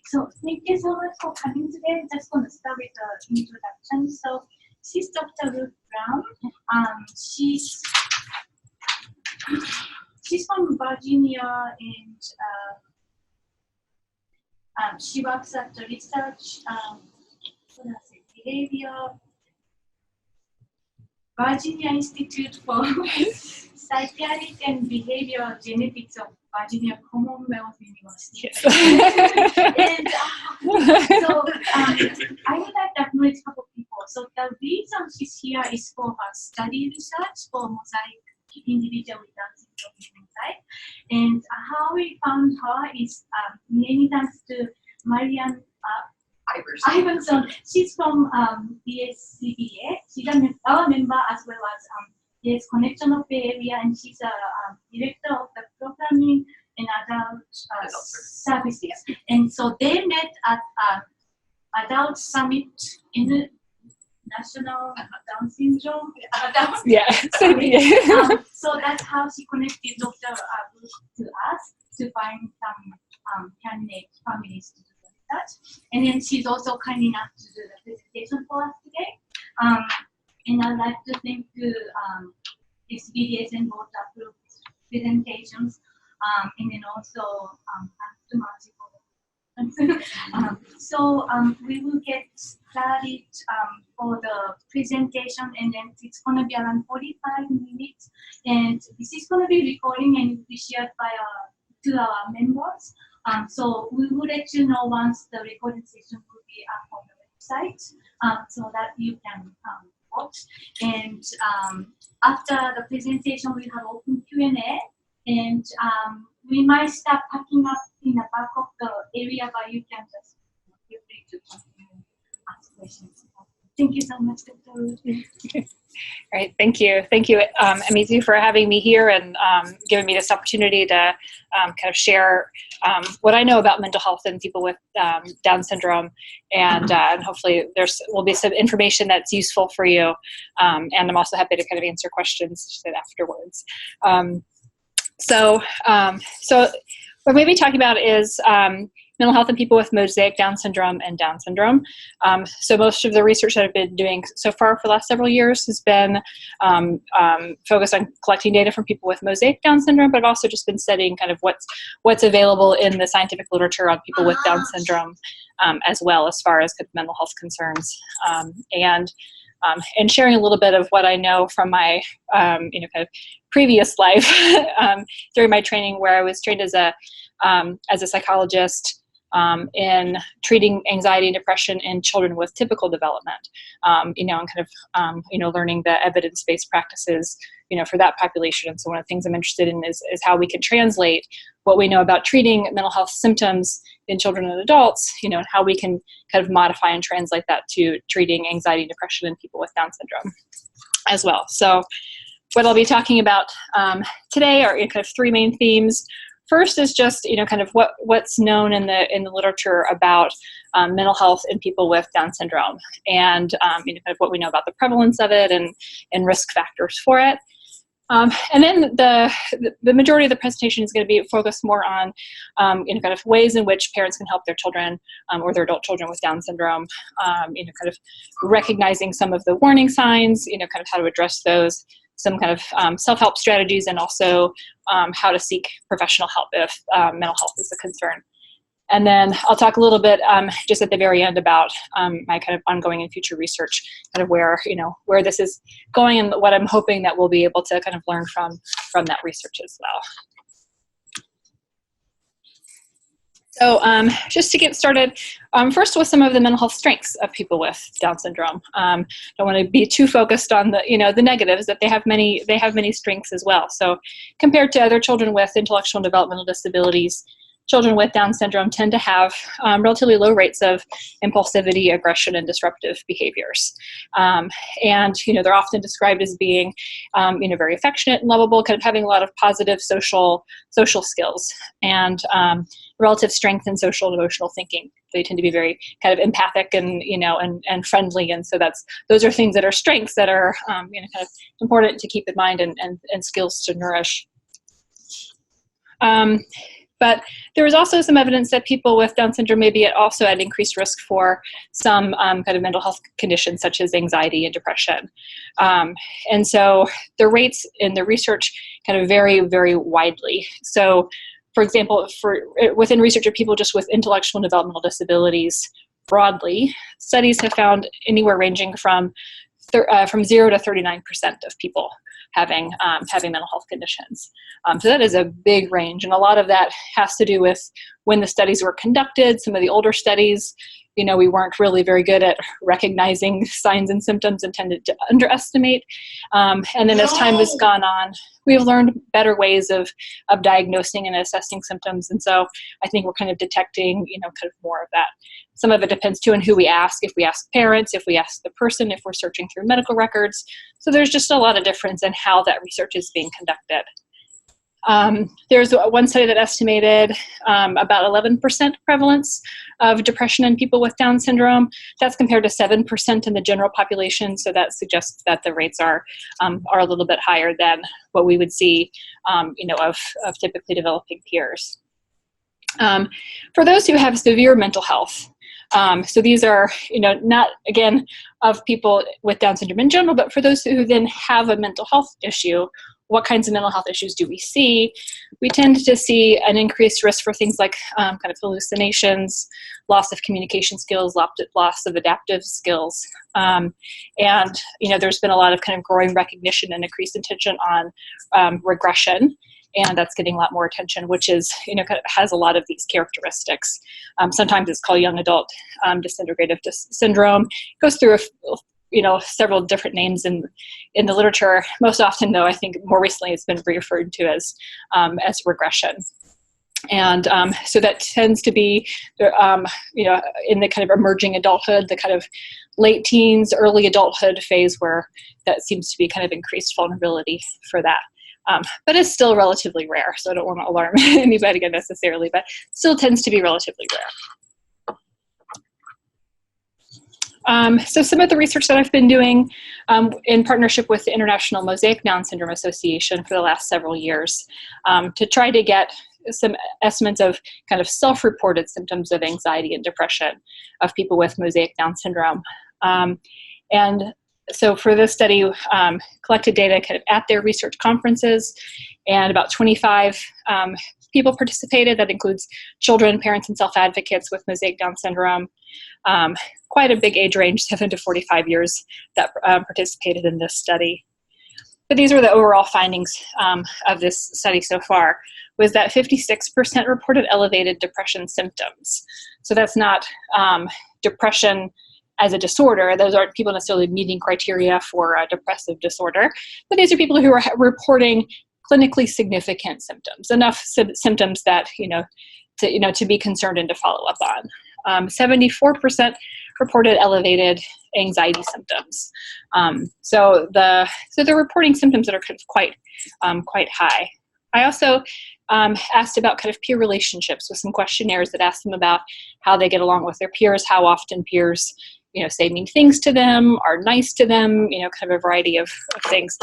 So thank you so much for coming today. Just going to start with the introduction. So she's Dr. Ruth Brown. She's from Virginia, and she works at the research behavior Virginia Institute for Psychiatric and Behavioral Genetics of Virginia Commonwealth University. Yes. And so I would like to acknowledge a couple of people. So the reason she's here is for her study research for mosaic individual with Down syndrome mosaic. And how we found her is many thanks to Marianne Iverson. She's from DSCBA. She's our member as well as Yes Connection of Bay Area, and she's a director of the programming and adult services. And so they met at adult summit in the National Down Syndrome. Yeah. So that's how she connected Dr. to us to find some candidate families to do the research. And then she's also kind enough to do the presentation for us today. And I'd like to thank the SVDSN board approved presentations, and then also to Marcy for so we will get started for the presentation, and then it's going to be around 45 minutes. And this is going to be recording and be shared by to our members. So we will let you know once the recording session will be up on the website, so that you can watch. And after the presentation, we have open Q&A, and we might start packing up in the back of the area, but you can just feel free to continue ask questions. Thank you so much, Dr. Ruth. All right, thank you. Thank you, Amizu, for having me here and giving me this opportunity to kind of share what I know about mental health in people with Down syndrome, and hopefully will be some information that's useful for you. And I'm also happy to kind of answer questions afterwards. So what we're going to be talking about is mental health in people with mosaic Down syndrome and Down syndrome. So most of the research that I've been doing so far for the last several years has been focused on collecting data from people with mosaic Down syndrome, but I've also just been studying kind of what's available in the scientific literature on people with Down syndrome as well, as far as kind of mental health concerns. And sharing a little bit of what I know from my kind of previous life during my training, where I was trained as a psychologist in treating anxiety and depression in children with typical development, and kind of learning the evidence-based practices for that population. And so one of the things I'm interested in is how we can translate what we know about treating mental health symptoms in children and adults, and how we can kind of modify and translate that to treating anxiety and depression in people with Down syndrome as well. So what I'll be talking about today are kind of three main themes. First is just kind of what's known in the literature about mental health in people with Down syndrome, and kind of what we know about the prevalence of it and risk factors for it. And then the majority of the presentation is going to be focused more on kind of ways in which parents can help their children or their adult children with Down syndrome, kind of recognizing some of the warning signs, kind of how to address those, some kind of self-help strategies, and also how to seek professional help if mental health is a concern. And then I'll talk a little bit just at the very end about my kind of ongoing and future research, kind of where this is going and what I'm hoping that we'll be able to kind of learn from that research as well. So just to get started, first with some of the mental health strengths of people with Down syndrome. Don't want to be too focused on the negatives, that they have many strengths as well. So compared to other children with intellectual and developmental disabilities, children with Down syndrome tend to have relatively low rates of impulsivity, aggression, and disruptive behaviors. And they're often described as being very affectionate and lovable, kind of having a lot of positive social skills, and relative strength in social and emotional thinking. They tend to be very kind of empathic and and friendly, and so those are things that are strengths that are kind of important to keep in mind and skills to nourish. But there was also some evidence that people with Down syndrome may be also at increased risk for some kind of mental health conditions such as anxiety and depression. And so the rates in the research kind of vary very widely. So for example, within research of people just with intellectual and developmental disabilities broadly, studies have found anywhere ranging from 0 to 39% of people having mental health conditions. So that is a big range, and a lot of that has to do with when the studies were conducted. Some of the older studies, we weren't really very good at recognizing signs and symptoms and tended to underestimate. And then as time has gone on, we've learned better ways of diagnosing and assessing symptoms. And so I think we're kind of detecting, kind of more of that. Some of it depends too on who we ask. If we ask parents, if we ask the person, if we're searching through medical records. So there's just a lot of difference in how that research is being conducted. There's one study that estimated about 11% prevalence of depression in people with Down syndrome. That's compared to 7% in the general population. So that suggests that the rates are a little bit higher than what we would see, of typically developing peers. For those who have severe mental health, so these are, not, again, of people with Down syndrome in general, but for those who then have a mental health issue, what kinds of mental health issues do we see? We tend to see an increased risk for things like kind of hallucinations, loss of communication skills, loss of adaptive skills. And, there's been a lot of kind of growing recognition and increased attention on regression. And that's getting a lot more attention, which is, kind of has a lot of these characteristics. Sometimes it's called young adult disintegrative syndrome. It goes through several different names in the literature. Most often, though, I think more recently it's been referred to as regression. And so that tends to be, in the kind of emerging adulthood, the kind of late teens, early adulthood phase where that seems to be kind of increased vulnerability for that. But it's still relatively rare, so I don't want to alarm anybody unnecessarily, but still tends to be relatively rare. So some of the research that I've been doing in partnership with the International Mosaic Down Syndrome Association for the last several years to try to get some estimates of kind of self-reported symptoms of anxiety and depression of people with Mosaic Down syndrome. And so for this study, collected data kind of at their research conferences, and about 25 people participated. That includes children, parents, and self-advocates with Mosaic Down syndrome. Quite a big age range, 7 to 45 years, that participated in this study. But these were the overall findings of this study so far, was that 56% reported elevated depression symptoms. So that's not depression as a disorder. Those aren't people necessarily meeting criteria for a depressive disorder, but these are people who are reporting clinically significant symptoms, enough symptoms that, to be concerned and to follow up on. 74% reported elevated anxiety symptoms. So they're reporting symptoms that are kind of quite high. I also asked about kind of peer relationships with some questionnaires that asked them about how they get along with their peers, how often peers say mean things to them, are nice to them, kind of a variety of things.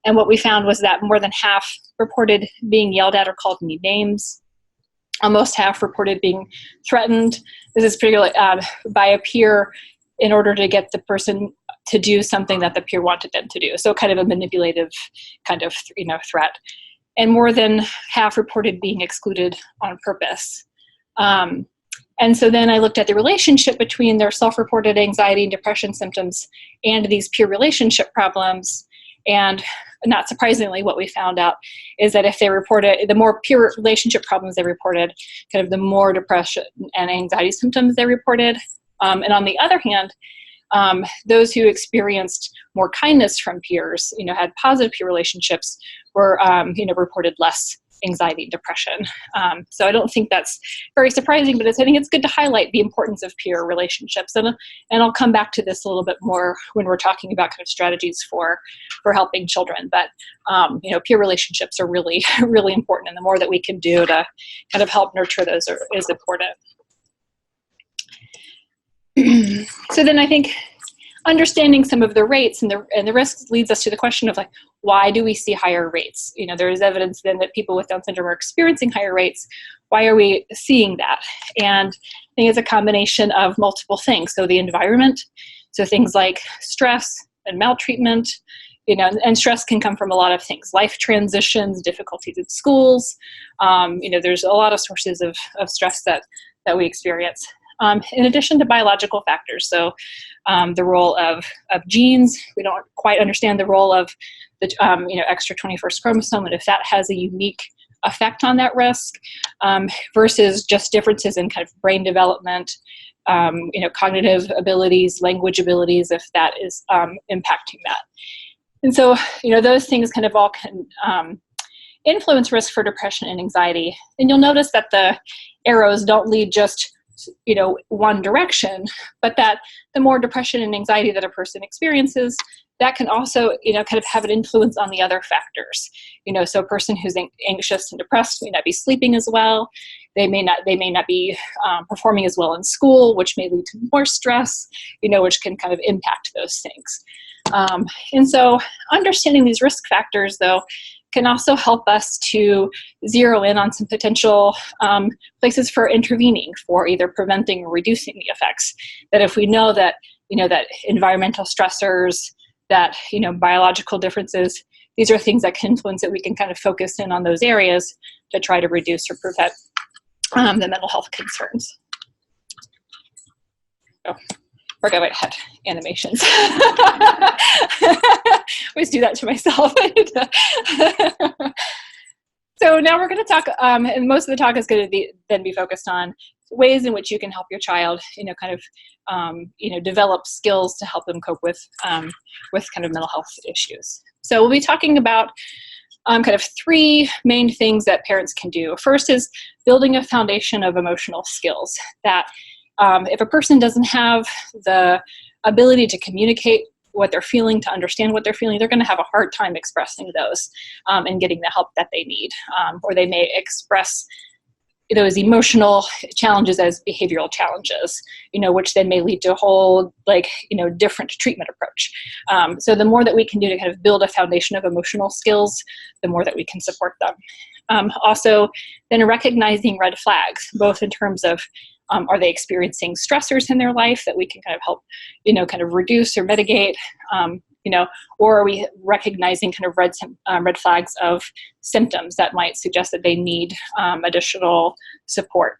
And what we found was that more than half reported being yelled at or called mean names. Almost half reported being threatened. This is particularly by a peer in order to get the person to do something that the peer wanted them to do. So kind of a manipulative kind of, threat. And more than half reported being excluded on purpose. And so then I looked at the relationship between their self-reported anxiety and depression symptoms and these peer relationship problems. And not surprisingly, what we found out is that if they reported, the more peer relationship problems they reported, kind of the more depression and anxiety symptoms they reported. And on the other hand, those who experienced more kindness from peers, had positive peer relationships, were, reported less anxiety and depression. So I don't think that's very surprising, but I think it's good to highlight the importance of peer relationships. And I'll come back to this a little bit more when we're talking about kind of strategies for helping children. But, peer relationships are really, really important. And the more that we can do to kind of help nurture those is important. So then I think understanding some of the rates and the risks leads us to the question of why do we see higher rates? You know, there is evidence then that people with Down syndrome are experiencing higher rates. Why are we seeing that? And I think it's a combination of multiple things. So the environment, so things like stress and maltreatment, you know, and stress can come from a lot of things, life transitions, difficulties in schools. You know, there's a lot of sources of stress that we experience. In addition to biological factors, so the role of genes, we don't quite understand the role of the you know, extra 21st chromosome and if that has a unique effect on that risk, versus just differences in kind of brain development, you know, cognitive abilities, language abilities, if that is impacting that. And so, you know, those things kind of all can influence risk for depression and anxiety. And you'll notice that the arrows don't lead just, you know, one direction, but that the more depression and anxiety that a person experiences, that can also, you know, kind of have an influence on the other factors. You know, so a person who's anxious and depressed may not be sleeping as well. They may not be performing as well in school, which may lead to more stress, you know, which can kind of impact those things. And so understanding these risk factors, though, can also help us to zero in on some potential places for intervening, for either preventing or reducing the effects. That if we know that, you know, that environmental stressors, that, you know, biological differences, these are things that can influence it, we can kind of focus in on those areas to try to reduce or prevent the mental health concerns. Oh. Forgot I had animations. I always do that to myself. So now we're going to talk, and most of the talk is going to be focused on ways in which you can help your child, you know, kind of, you know, develop skills to help them cope with kind of mental health issues. So we'll be talking about kind of three main things that parents can do. First is building a foundation of emotional skills that if a person doesn't have the ability to communicate what they're feeling, to understand what they're feeling, they're going to have a hard time expressing those and getting the help that they need. Or they may express those emotional challenges as behavioral challenges, you know, which then may lead to a whole, like, you know, different treatment approach. So the more that we can do to kind of build a foundation of emotional skills, the more that we can support them. Also, then recognizing red flags, both in terms of are they experiencing stressors in their life that we can kind of help, you know, kind of reduce or mitigate, you know, or are we recognizing kind of red flags of symptoms that might suggest that they need additional support.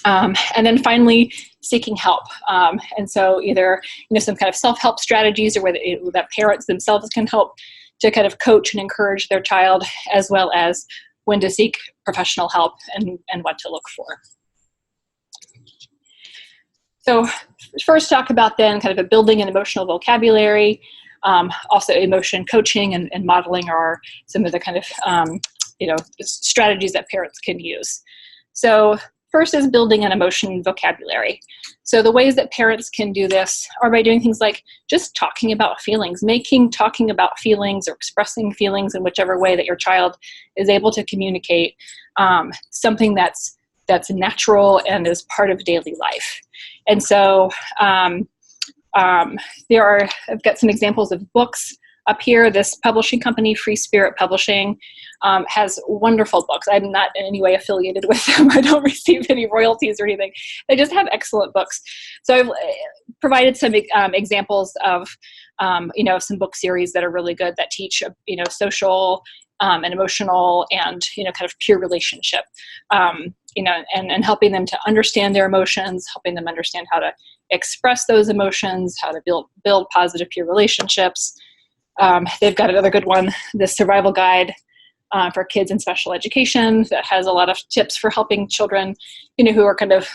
And then finally, seeking help. And so either, you know, some kind of self-help strategies or whether that parents themselves can help to kind of coach and encourage their child, as well as when to seek professional help and what to look for. So first talk about then kind of building an emotional vocabulary, also emotion coaching and modeling are some of the kind of, you know, strategies that parents can use. So first is building an emotion vocabulary. So the ways that parents can do this are by doing things like just talking about feelings, talking about feelings or expressing feelings in whichever way that your child is able to communicate something that's natural and is part of daily life. And so I've got some examples of books up here. This publishing company, Free Spirit Publishing, has wonderful books. I'm not in any way affiliated with them. I don't receive any royalties or anything. They just have excellent books. So I've provided some examples of, you know, some book series that are really good that teach, you know, social and emotional and, you know, kind of peer relationship, you know, and helping them to understand their emotions, helping them understand how to express those emotions, how to build positive peer relationships. They've got another good one, the Survival Guide for Kids in Special Education, that has a lot of tips for helping children, you know, who are kind of,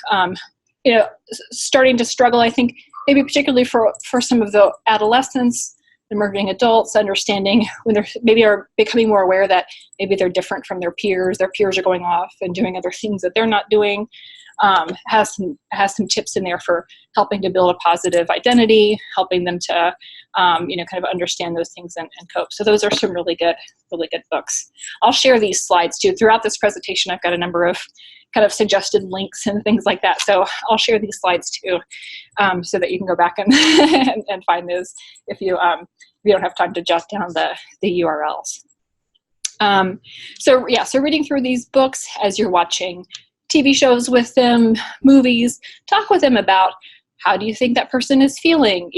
you know, starting to struggle. I think maybe particularly for some of the adolescents, emerging adults, understanding when they're maybe are becoming more aware that maybe they're different from their peers are going off and doing other things that they're not doing. Has some tips in there for helping to build a positive identity, helping them to, you know, kind of understand those things and cope. So those are some really good books. I'll share these slides too. Throughout this presentation, I've got a number of kind of suggested links and things like that. So I'll share these slides too, so that you can go back and and find those if you we don't have time to jot down the URLs. So reading through these books as you're watching TV shows with them, movies, talk with them about how do you think that person is feeling?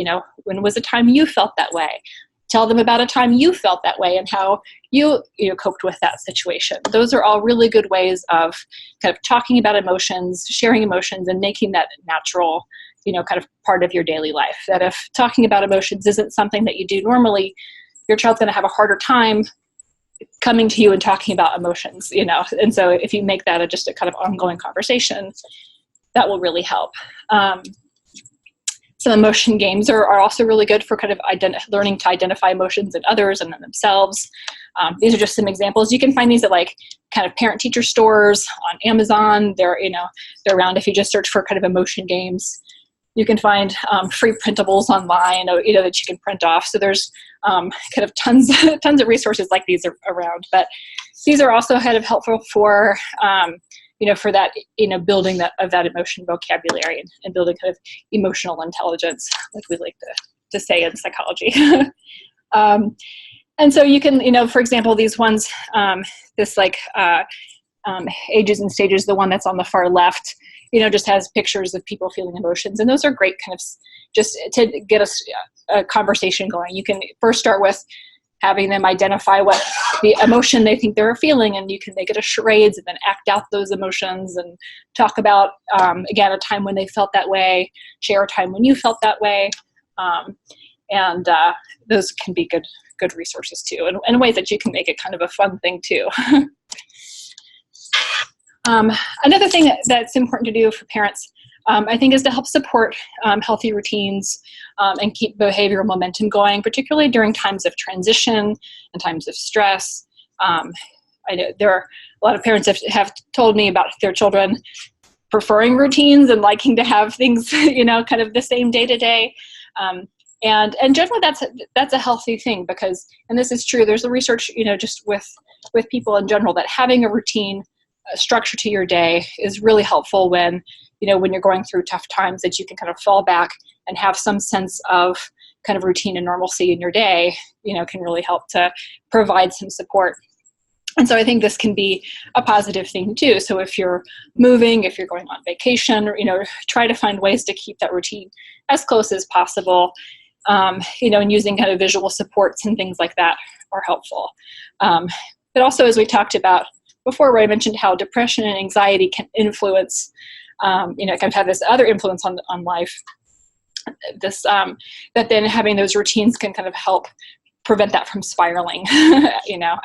When was the time you felt that way? Tell them about a time you felt that way and how you coped with that situation. Those are all really good ways of kind of talking about emotions, sharing emotions, and making that natural, kind of part of your daily life. That if talking about emotions isn't something that you do normally, your child's going to have a harder time coming to you and talking about emotions, and so if you make that just a kind of ongoing conversation, that will really help. Some emotion games are also really good for kind of learning to identify emotions in others and in themselves. These are just some examples. You can find these at like kind of parent-teacher stores on Amazon. They're around if you just search for kind of emotion games. You can find free printables online, that you can print off. So there's kind of tons of resources like these around. But these are also kind of helpful for for that, building of that emotion vocabulary and building kind of emotional intelligence, like we like to say in psychology. And so you can, for example, these ones, this like ages and stages, the one that's on the far left, just has pictures of people feeling emotions. And those are great kind of just to get a conversation going. You can first start with having them identify what the emotion they think they're feeling, and you can make it a charades and then act out those emotions and talk about, again, a time when they felt that way, share a time when you felt that way. And those can be good resources too, and ways that you can make it kind of a fun thing too. Another thing that's important to do for parents, I think, is to help support healthy routines and keep behavioral momentum going, particularly during times of transition and times of stress. I know there are a lot of parents have told me about their children preferring routines and liking to have things, kind of the same day to day. And generally that's a healthy thing because, and this is true, there's a research, just with people in general, that having a routine, a structure to your day is really helpful when you're going through tough times, that you can kind of fall back and have some sense of kind of routine and normalcy in your day, can really help to provide some support. And so I think this can be a positive thing too. So if you're moving, if you're going on vacation, try to find ways to keep that routine as close as possible, and using kind of visual supports and things like that are helpful. But also, as we talked about before, where I mentioned how depression and anxiety can influence, kind of have this other influence on life, that then having those routines can kind of help prevent that from spiraling,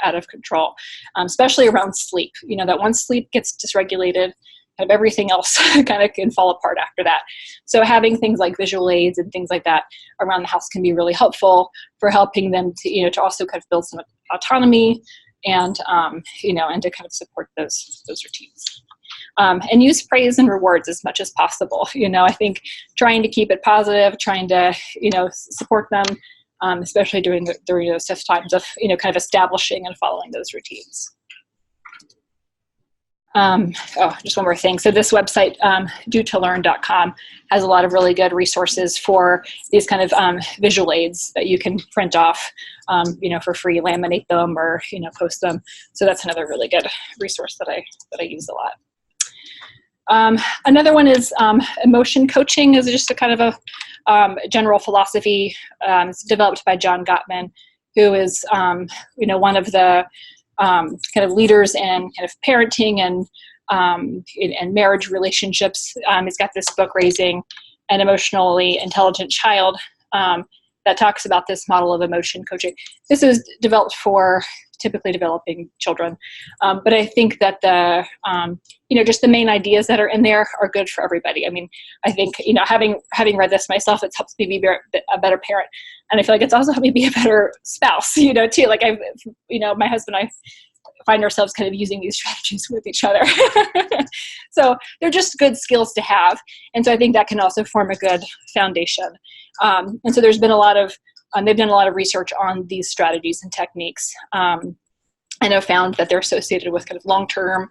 out of control, especially around sleep. That once sleep gets dysregulated, kind of everything else kind of can fall apart after that. So having things like visual aids and things like that around the house can be really helpful for helping them to, to also kind of build some autonomy and, and to kind of support those routines. And use praise and rewards as much as possible. I think trying to keep it positive, trying to, support them, especially during those tough times of, kind of establishing and following those routines. Just one more thing. So this website, do2learn.com, has a lot of really good resources for these kind of visual aids that you can print off, for free, laminate them or, post them. So that's another really good resource that I use a lot. Another one is emotion coaching is just a kind of a general philosophy. It's developed by John Gottman, who is, one of the kind of leaders in kind of parenting and marriage relationships. He's got this book, Raising an Emotionally Intelligent Child, that talks about this model of emotion coaching. This is developed for typically developing children. But I think that the, just the main ideas that are in there are good for everybody. I mean, I think, having read this myself, it's helped me be a better parent. And I feel like it's also helped me be a better spouse, too. Like my husband and I find ourselves kind of using these strategies with each other. So they're just good skills to have. And so I think that can also form a good foundation. And so there's been they've done a lot of research on these strategies and techniques, and have found that they're associated with kind of long-term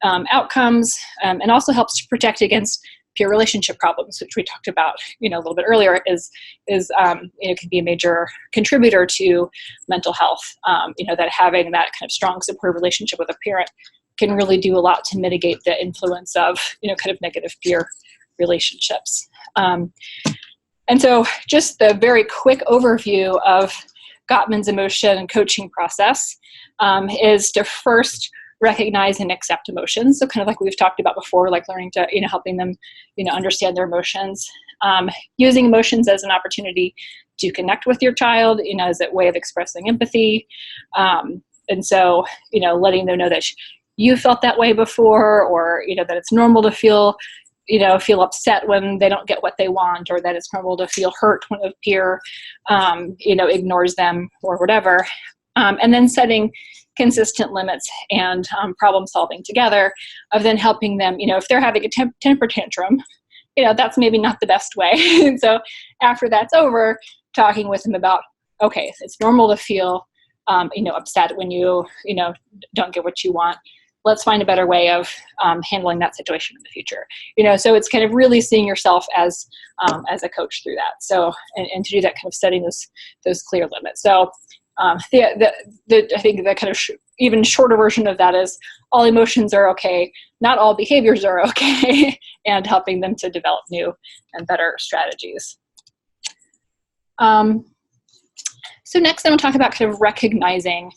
outcomes, and also helps to protect against peer relationship problems, which we talked about, a little bit earlier, is can be a major contributor to mental health. That having that kind of strong supportive relationship with a parent can really do a lot to mitigate the influence of, kind of negative peer relationships. And so just the very quick overview of Gottman's emotion and coaching process is to first recognize and accept emotions. So kind of like we've talked about before, like learning to, helping them, understand their emotions, using emotions as an opportunity to connect with your child, as a way of expressing empathy. And so, letting them know that you felt that way before, or, that it's normal to feel upset when they don't get what they want, or that it's normal to feel hurt when a peer, ignores them or whatever. And then setting consistent limits and problem solving together of then helping them, if they're having a temper tantrum, that's maybe not the best way. And so after that's over, talking with them about, okay, it's normal to feel, upset when you don't get what you want. Let's find a better way of handling that situation in the future. So it's kind of really seeing yourself as a coach through that. So, and to do that, kind of setting those clear limits. So I think the kind of even shorter version of that is all emotions are okay, not all behaviors are okay, and helping them to develop new and better strategies. So next I'm going to talk about kind of recognizing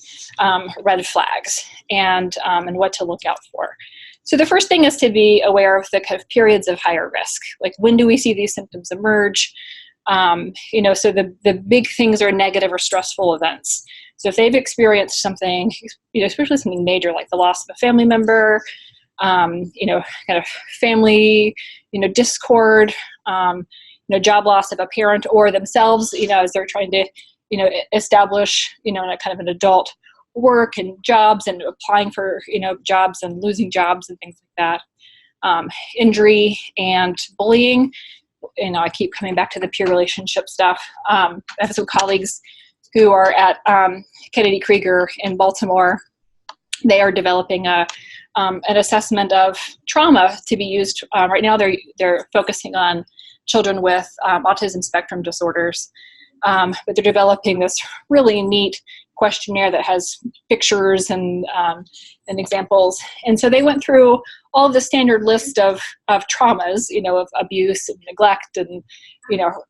red flags and what to look out for. So the first thing is to be aware of the kind of periods of higher risk. Like, when do we see these symptoms emerge? So the big things are negative or stressful events. So if they've experienced something, especially something major like the loss of a family member, kind of family, discord, job loss of a parent or themselves, as they're trying to, establish, in a kind of an adult work and jobs and applying for, jobs and losing jobs and things like that. Injury and bullying. I keep coming back to the peer relationship stuff. I have some colleagues who are at Kennedy Krieger in Baltimore. They are developing an assessment of trauma to be used. Right now, they're focusing on children with autism spectrum disorders, but they're developing this really neat questionnaire that has pictures and examples. And so they went through all of the standard list of traumas, of abuse and neglect and,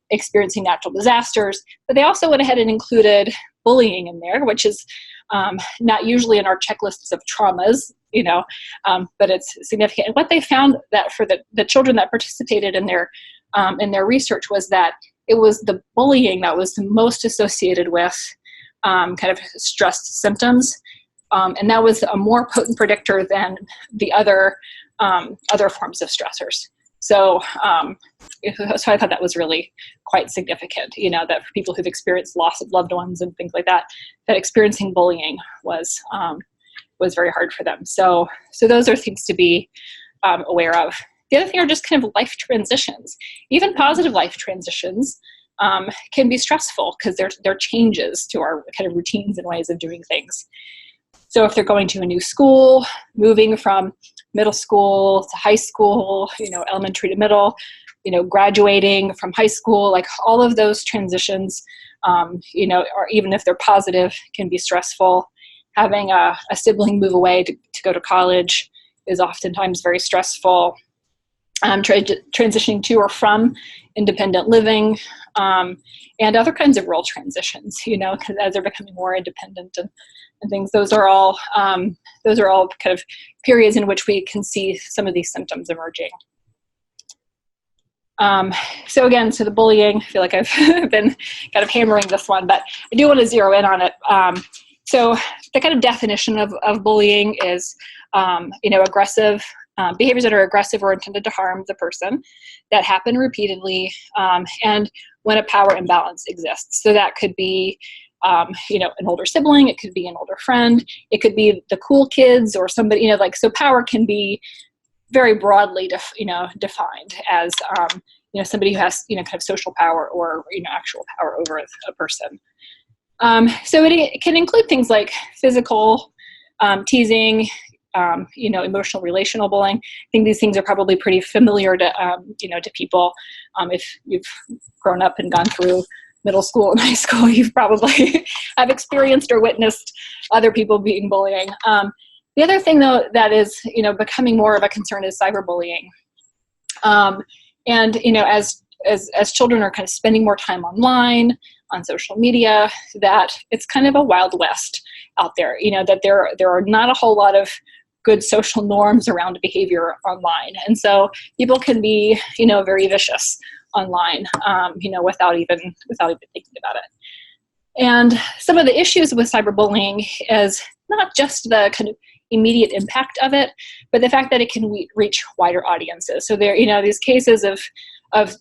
experiencing natural disasters. But they also went ahead and included bullying in there, which is not usually in our checklists of traumas, but it's significant. And what they found that for the children that participated in their research was that it was the bullying that was the most associated with kind of stress symptoms. And that was a more potent predictor than the other forms of stressors. So I thought that was really quite significant, that for people who've experienced loss of loved ones and things like that, that experiencing bullying was very hard for them. So those are things to be aware of. The other thing are just kind of life transitions. Even positive life transitions can be stressful because they're changes to our kind of routines and ways of doing things. So if they're going to a new school, moving from middle school to high school, elementary to middle, graduating from high school, like all of those transitions, or even if they're positive, can be stressful. Having a sibling move away to go to college is oftentimes very stressful. Transitioning to or from independent living, and other kinds of role transitions, as they're becoming more independent and things. Those are all kind of periods in which we can see some of these symptoms emerging. So the bullying, I feel like I've been kind of hammering this one, but I do want to zero in on it. So the kind of definition of bullying is, aggressive behaviors that are aggressive or intended to harm the person, that happen repeatedly, and when a power imbalance exists. So that could be, an older sibling, it could be an older friend, it could be the cool kids or somebody, so power can be very broadly, defined as, somebody who has, kind of social power or, actual power over a person. So it can include things like physical teasing, emotional relational bullying. I think these things are probably pretty familiar to, to people. If you've grown up and gone through middle school and high school, you've probably have experienced or witnessed other people being bullying. The other thing, though, that is, becoming more of a concern is cyberbullying. And, as children are kind of spending more time online, on social media, that it's kind of a wild west out there, that there are not a whole lot of good social norms around behavior online. And so people can be, very vicious online, without even thinking about it. And some of the issues with cyberbullying is not just the kind of immediate impact of it, but the fact that it can reach wider audiences. So there, these cases of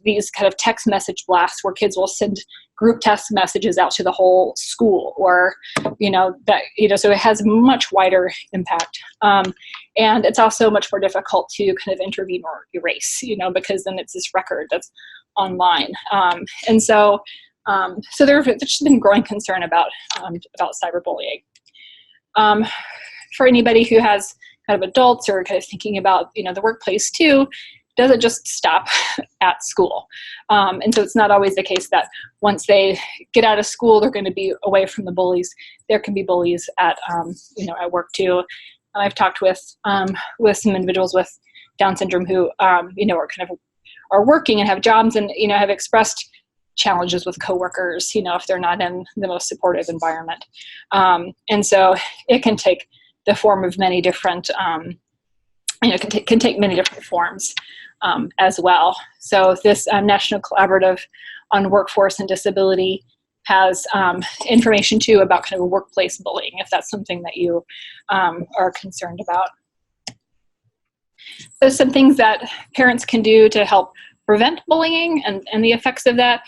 these kind of text message blasts where kids will send group text messages out to the whole school, or, so it has much wider impact. And it's also much more difficult to kind of intervene or erase, because then it's this record that's online. And so there's just been growing concern about cyberbullying. For anybody who has kind of adults or kind of thinking about, the workplace too, doesn't just stop at school. And so it's not always the case that once they get out of school, they're going to be away from the bullies. There can be bullies at at work too. I've talked with some individuals with Down syndrome who, are working and have jobs and, have expressed challenges with coworkers, if they're not in the most supportive environment. And so it can take the form of many different, can take many different forms as well. So this National Collaborative on Workforce and Disability has information too about kind of workplace bullying, if that's something that you are concerned about. So some things that parents can do to help prevent bullying and the effects of that.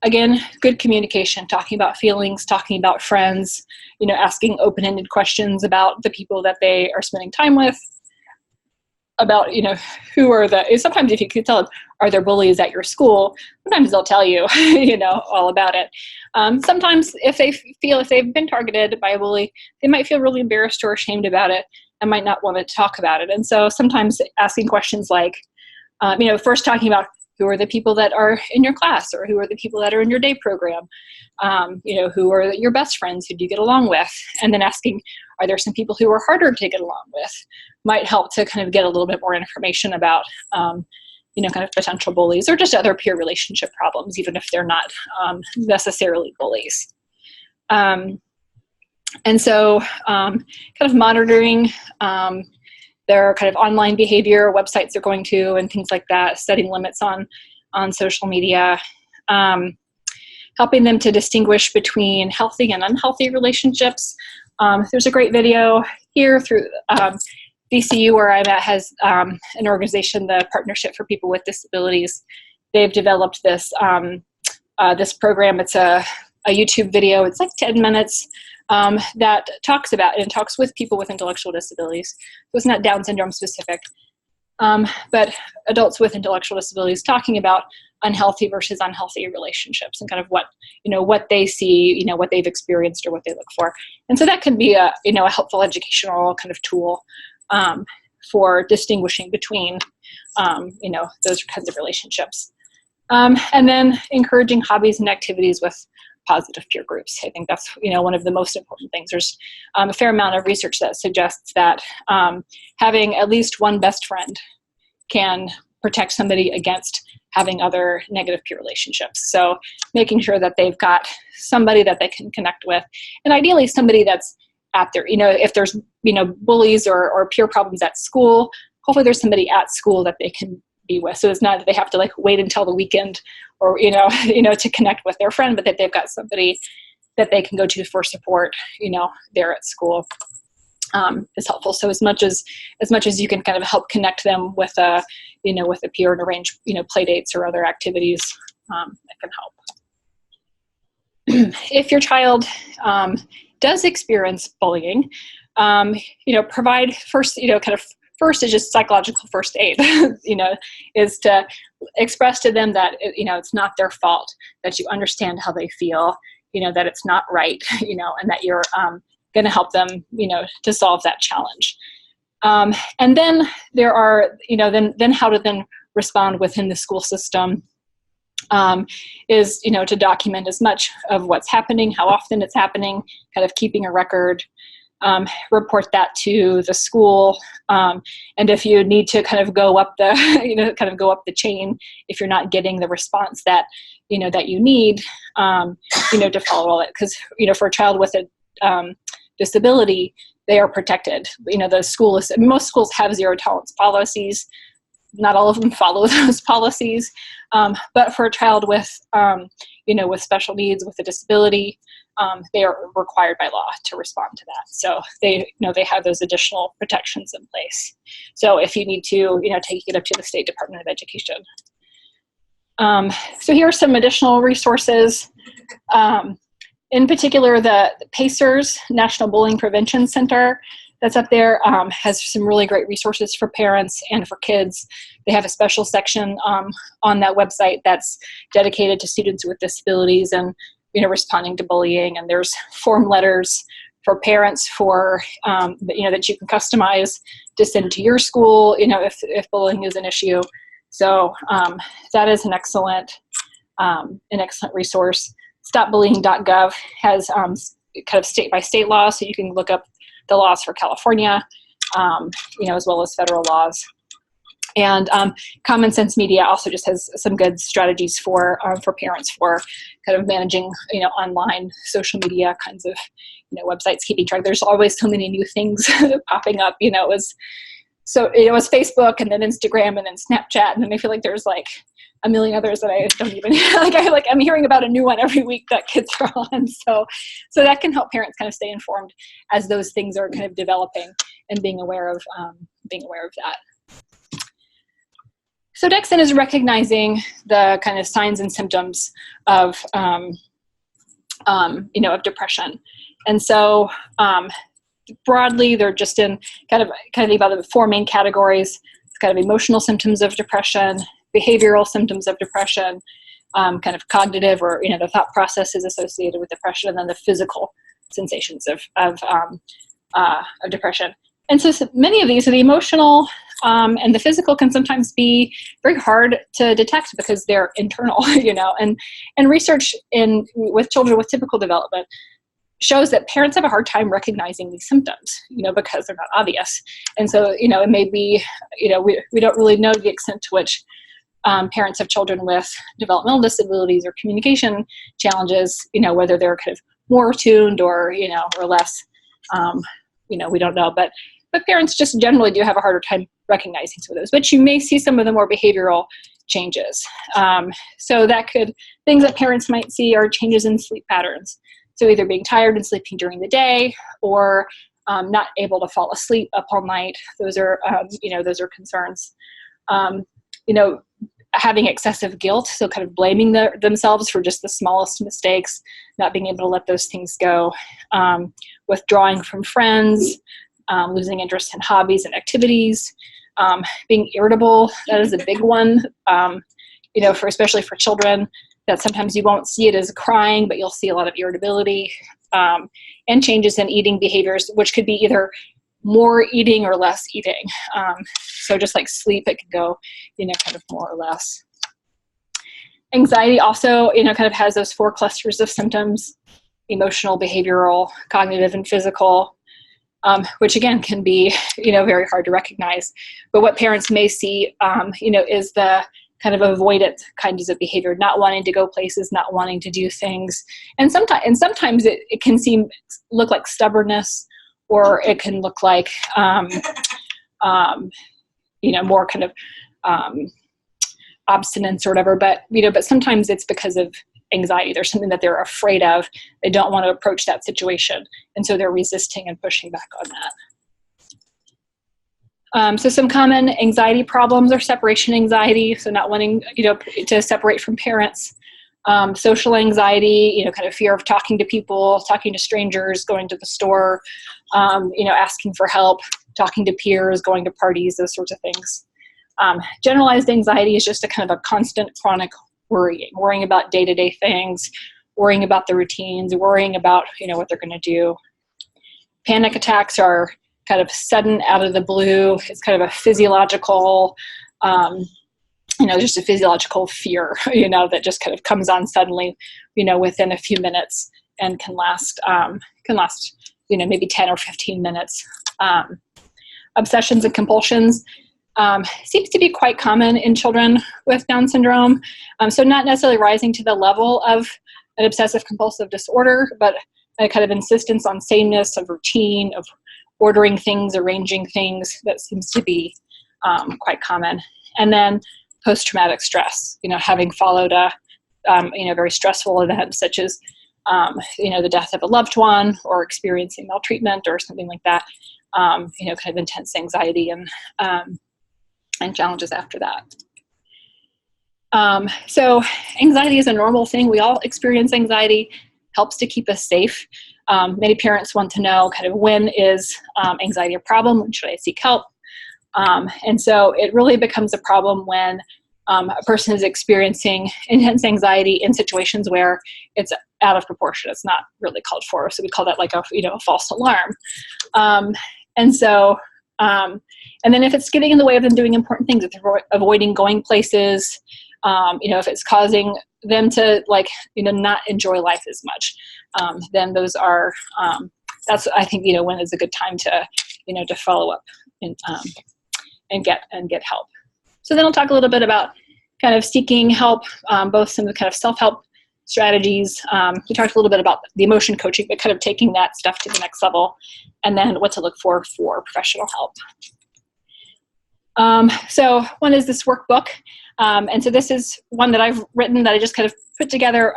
Again, good communication, talking about feelings, talking about friends, asking open-ended questions about the people that they are spending time with, about, who are sometimes if you could tell them, are there bullies at your school? Sometimes they'll tell you, all about it. Sometimes if they've been targeted by a bully, they might feel really embarrassed or ashamed about it and might not want to talk about it. And so sometimes asking questions like, first talking about who are the people that are in your class, or who are the people that are in your day program? Who are your best friends? Who do you get along with? And then asking, are there some people who are harder to get along with? Might help to kind of get a little bit more information about, kind of potential bullies or just other peer relationship problems, even if they're not necessarily bullies. And so kind of monitoring their kind of online behavior, websites they're going to, and things like that, setting limits on social media, helping them to distinguish between healthy and unhealthy relationships. There's a great video here through VCU where I'm at has an organization, the Partnership for People with Disabilities. They've developed this this program. It's a YouTube video. It's like 10 minutes. That talks about and talks with people with intellectual disabilities. So it's not Down syndrome specific, but adults with intellectual disabilities talking about unhealthy versus unhealthy relationships and kind of what they see, what they've experienced or what they look for. And so that can be a helpful educational kind of tool for distinguishing between, those kinds of relationships. And then encouraging hobbies and activities with positive peer groups. I think that's, one of the most important things. There's a fair amount of research that suggests that having at least one best friend can protect somebody against having other negative peer relationships. So making sure that they've got somebody that they can connect with, and ideally somebody that's at their, if there's, bullies or peer problems at school, hopefully there's somebody at school that they can be with. So it's not that they have to wait until the weekend or, to connect with their friend, but that they've got somebody that they can go to for support, there at school, is helpful. So as much as you can kind of help connect them with a peer and arrange, play dates or other activities, that can help. If your child, does experience bullying, provide first, first is just psychological first aid, is to express to them that, it's not their fault, that you understand how they feel, that it's not right, and that you're going to help them, to solve that challenge. And then there are, then how to then respond within the school system is, to document as much of what's happening, how often it's happening, kind of keeping a record, report that to the school. And if you need to kind of go up the, go up the chain, if you're not getting the response that, that you need, to follow it. Because, for a child with a disability, they are protected. Most schools have zero tolerance policies. Not all of them follow those policies. But for a child with, with special needs, with a disability, they are required by law to respond to that. So they have those additional protections in place. So if you need to, take it up to the State Department of Education. So here are some additional resources. In particular, the PACERS, National Bullying Prevention Center, that's up there, has some really great resources for parents and for kids. They have a special section on that website that's dedicated to students with disabilities and, responding to bullying. And there's form letters for parents for, that you can customize to send to your school, if bullying is an issue. So that is an excellent resource. StopBullying.gov has kind of state-by-state laws, so you can look up the laws for California, as well as federal laws. And Common Sense Media also just has some good strategies for parents for kind of managing, online social media kinds of, websites, keeping track. There's always so many new things popping up. It was Facebook and then Instagram and then Snapchat, and then I feel like there's like a million others that I don't even I'm hearing about a new one every week that kids are on. So that can help parents kind of stay informed as those things are kind of developing and being aware of that. So DEXN is recognizing the kind of signs and symptoms of depression. And so broadly, they're just in kind of about the four main categories. It's kind of emotional symptoms of depression, behavioral symptoms of depression, kind of cognitive or, the thought processes associated with depression, and then the physical sensations of depression. And so with these, so the emotional and the physical can sometimes be very hard to detect because they're internal, and research with children with typical development shows that parents have a hard time recognizing these symptoms, because they're not obvious. And so, it may be, we don't really know the extent to which parents of children with developmental disabilities or communication challenges, whether they're kind of more attuned or, or less, we don't know. But parents just generally do have a harder time recognizing some of those, but you may see some of the more behavioral changes. So things that parents might see are changes in sleep patterns. So either being tired and sleeping during the day, or not able to fall asleep up all night. Those are concerns. Having excessive guilt, so kind of blaming themselves for just the smallest mistakes, not being able to let those things go. Withdrawing from friends, losing interest in hobbies and activities, being irritable. That is a big one, especially for children, that sometimes you won't see it as crying, but you'll see a lot of irritability, and changes in eating behaviors, which could be either more eating or less eating. So just like sleep, it can go, kind of more or less. Anxiety also, kind of has those four clusters of symptoms: emotional, behavioral, cognitive, and physical, which again can be, very hard to recognize. But what parents may see, is the kind of avoidant kinds of behavior, not wanting to go places, not wanting to do things. And sometimes it can look like stubbornness, or it can look like, more kind of obstinance or whatever. But sometimes it's because of anxiety. There's something that they're afraid of. They don't want to approach that situation, and so they're resisting and pushing back on that. So some common anxiety problems are separation anxiety, so not wanting, to separate from parents. Social anxiety, kind of fear of talking to people, talking to strangers, going to the store, asking for help, talking to peers, going to parties, those sorts of things. Generalized anxiety is just a kind of a constant chronic worrying about day-to-day things, worrying about the routines, worrying about, what they're going to do. Panic attacks are kind of sudden out of the blue. It's kind of a physiological, just a physiological fear, that just kind of comes on suddenly, within a few minutes and can last, maybe 10 or 15 minutes. Obsessions and compulsions seems to be quite common in children with Down syndrome. So not necessarily rising to the level of an obsessive compulsive disorder, but a kind of insistence on sameness, of routine, of ordering things, arranging things, that seems to be quite common. And then post-traumatic stress, having followed a very stressful event, such as the death of a loved one or experiencing maltreatment or something like that, kind of intense anxiety and challenges after that. So anxiety is a normal thing. We all experience anxiety, helps to keep us safe. Many parents want to know kind of when is anxiety a problem, when should I seek help? And so it really becomes a problem when a person is experiencing intense anxiety in situations where it's out of proportion. It's not really called for. So we call that like a false alarm. And then if it's getting in the way of them doing important things, if they're avoiding going places, if it's causing them to not enjoy life as much, then those are, that's, I think, when is a good time to, to follow up and get help. So then I'll talk a little bit about kind of seeking help, both some of the kind of self-help strategies. We talked a little bit about the emotion coaching, but kind of taking that stuff to the next level, and then what to look for professional help. So one is this workbook. And so this is one that I've written that I just kind of put together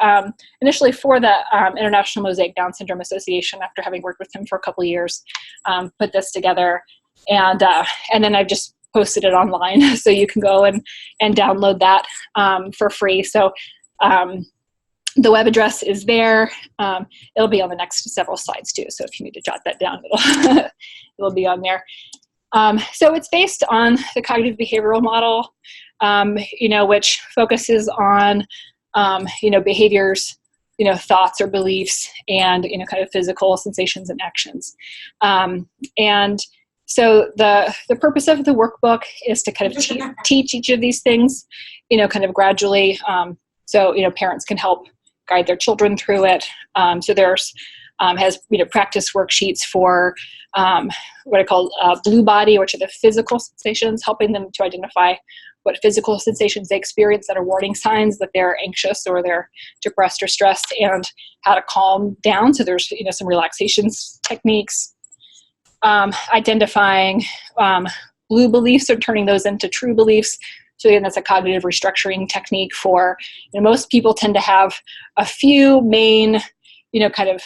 initially for the International Mosaic Down Syndrome Association, after having worked with him for a couple of years, put this together. And then I've just posted it online, so you can go and download that for free. So the web address is there. It'll be on the next several slides too. So if you need to jot that down, it'll be on there. So it's based on the cognitive behavioral model, which focuses on, behaviors, thoughts or beliefs, and, kind of physical sensations and actions. And so the purpose of the workbook is to kind of teach each of these things, kind of gradually. So, parents can help guide their children through it. So there's has practice worksheets for what I call blue body, which are the physical sensations, helping them to identify what physical sensations they experience that are warning signs that they're anxious or they're depressed or stressed, and how to calm down. So there's some relaxation techniques, identifying blue beliefs or turning those into true beliefs. So again, that's a cognitive restructuring technique for, most people tend to have a few main, kind of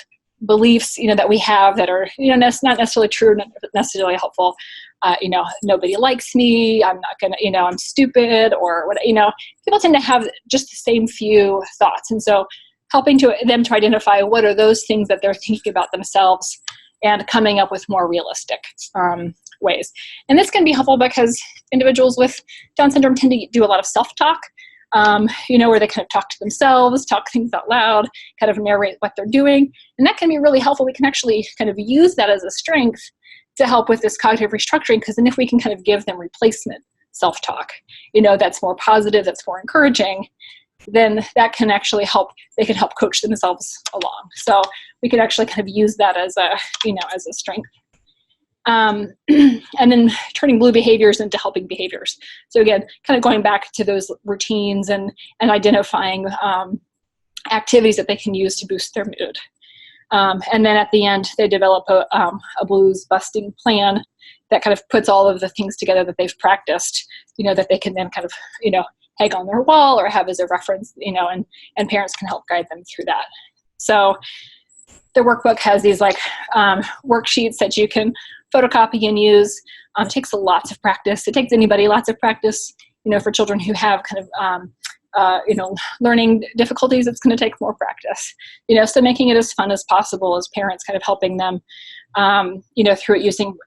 beliefs, that we have that are, not necessarily true, not necessarily helpful. Nobody likes me. I'm not gonna, I'm stupid, or what, people tend to have just the same few thoughts. And so helping them to identify what are those things that they're thinking about themselves, and coming up with more realistic ways. And this can be helpful because individuals with Down syndrome tend to do a lot of self-talk, where they kind of talk to themselves, talk things out loud, kind of narrate what they're doing. And that can be really helpful. We can actually kind of use that as a strength to help with this cognitive restructuring, because then if we can kind of give them replacement self-talk, that's more positive, that's more encouraging, then that can actually help, they can help coach themselves along. So we can actually kind of use that as a, as a strength. And then turning blue behaviors into helping behaviors. So again, kind of going back to those routines and identifying activities that they can use to boost their mood. And then at the end, they develop a blues busting plan that kind of puts all of the things together that they've practiced, that they can then kind of, hang on their wall or have as a reference, and parents can help guide them through that. So the workbook has these worksheets that you can photocopy and use. It takes lots of practice. It takes anybody lots of practice, for children who have kind of, learning difficulties, it's going to take more practice, so making it as fun as possible as parents, kind of helping them, through it, using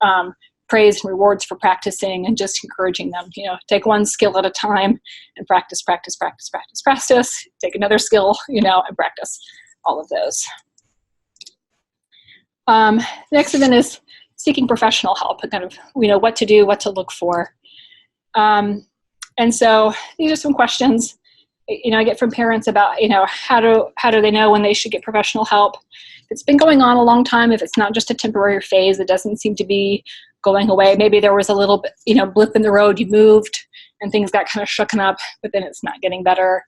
praise and rewards for practicing, and just encouraging them, take one skill at a time and practice, take another skill, and practice all of those. Next event is seeking professional help and kind of, what to do, what to look for. And so these are some questions, I get from parents about, how do they know when they should get professional help? If it's been going on a long time, if it's not just a temporary phase, it doesn't seem to be going away. Maybe there was a little bit, blip in the road, you moved and things got kind of shooken up, but then it's not getting better.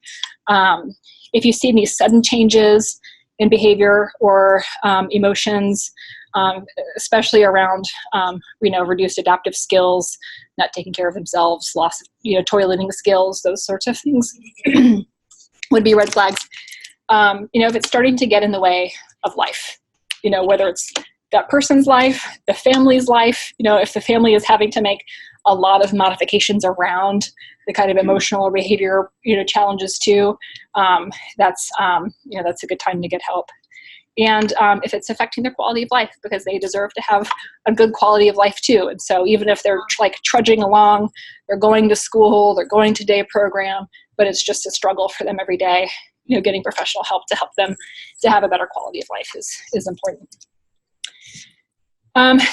If you see any sudden changes in behavior or emotions, especially around, reduced adaptive skills, not taking care of themselves, loss of, toileting skills, those sorts of things would be red flags. If it's starting to get in the way of life, whether it's that person's life, the family's life, if the family is having to make a lot of modifications around the kind of emotional or behavior, challenges too, that's a good time to get help. And if it's affecting their quality of life, because they deserve to have a good quality of life too. And so even if they're like trudging along, they're going to school, they're going to day program, but it's just a struggle for them every day, getting professional help to help them to have a better quality of life is important.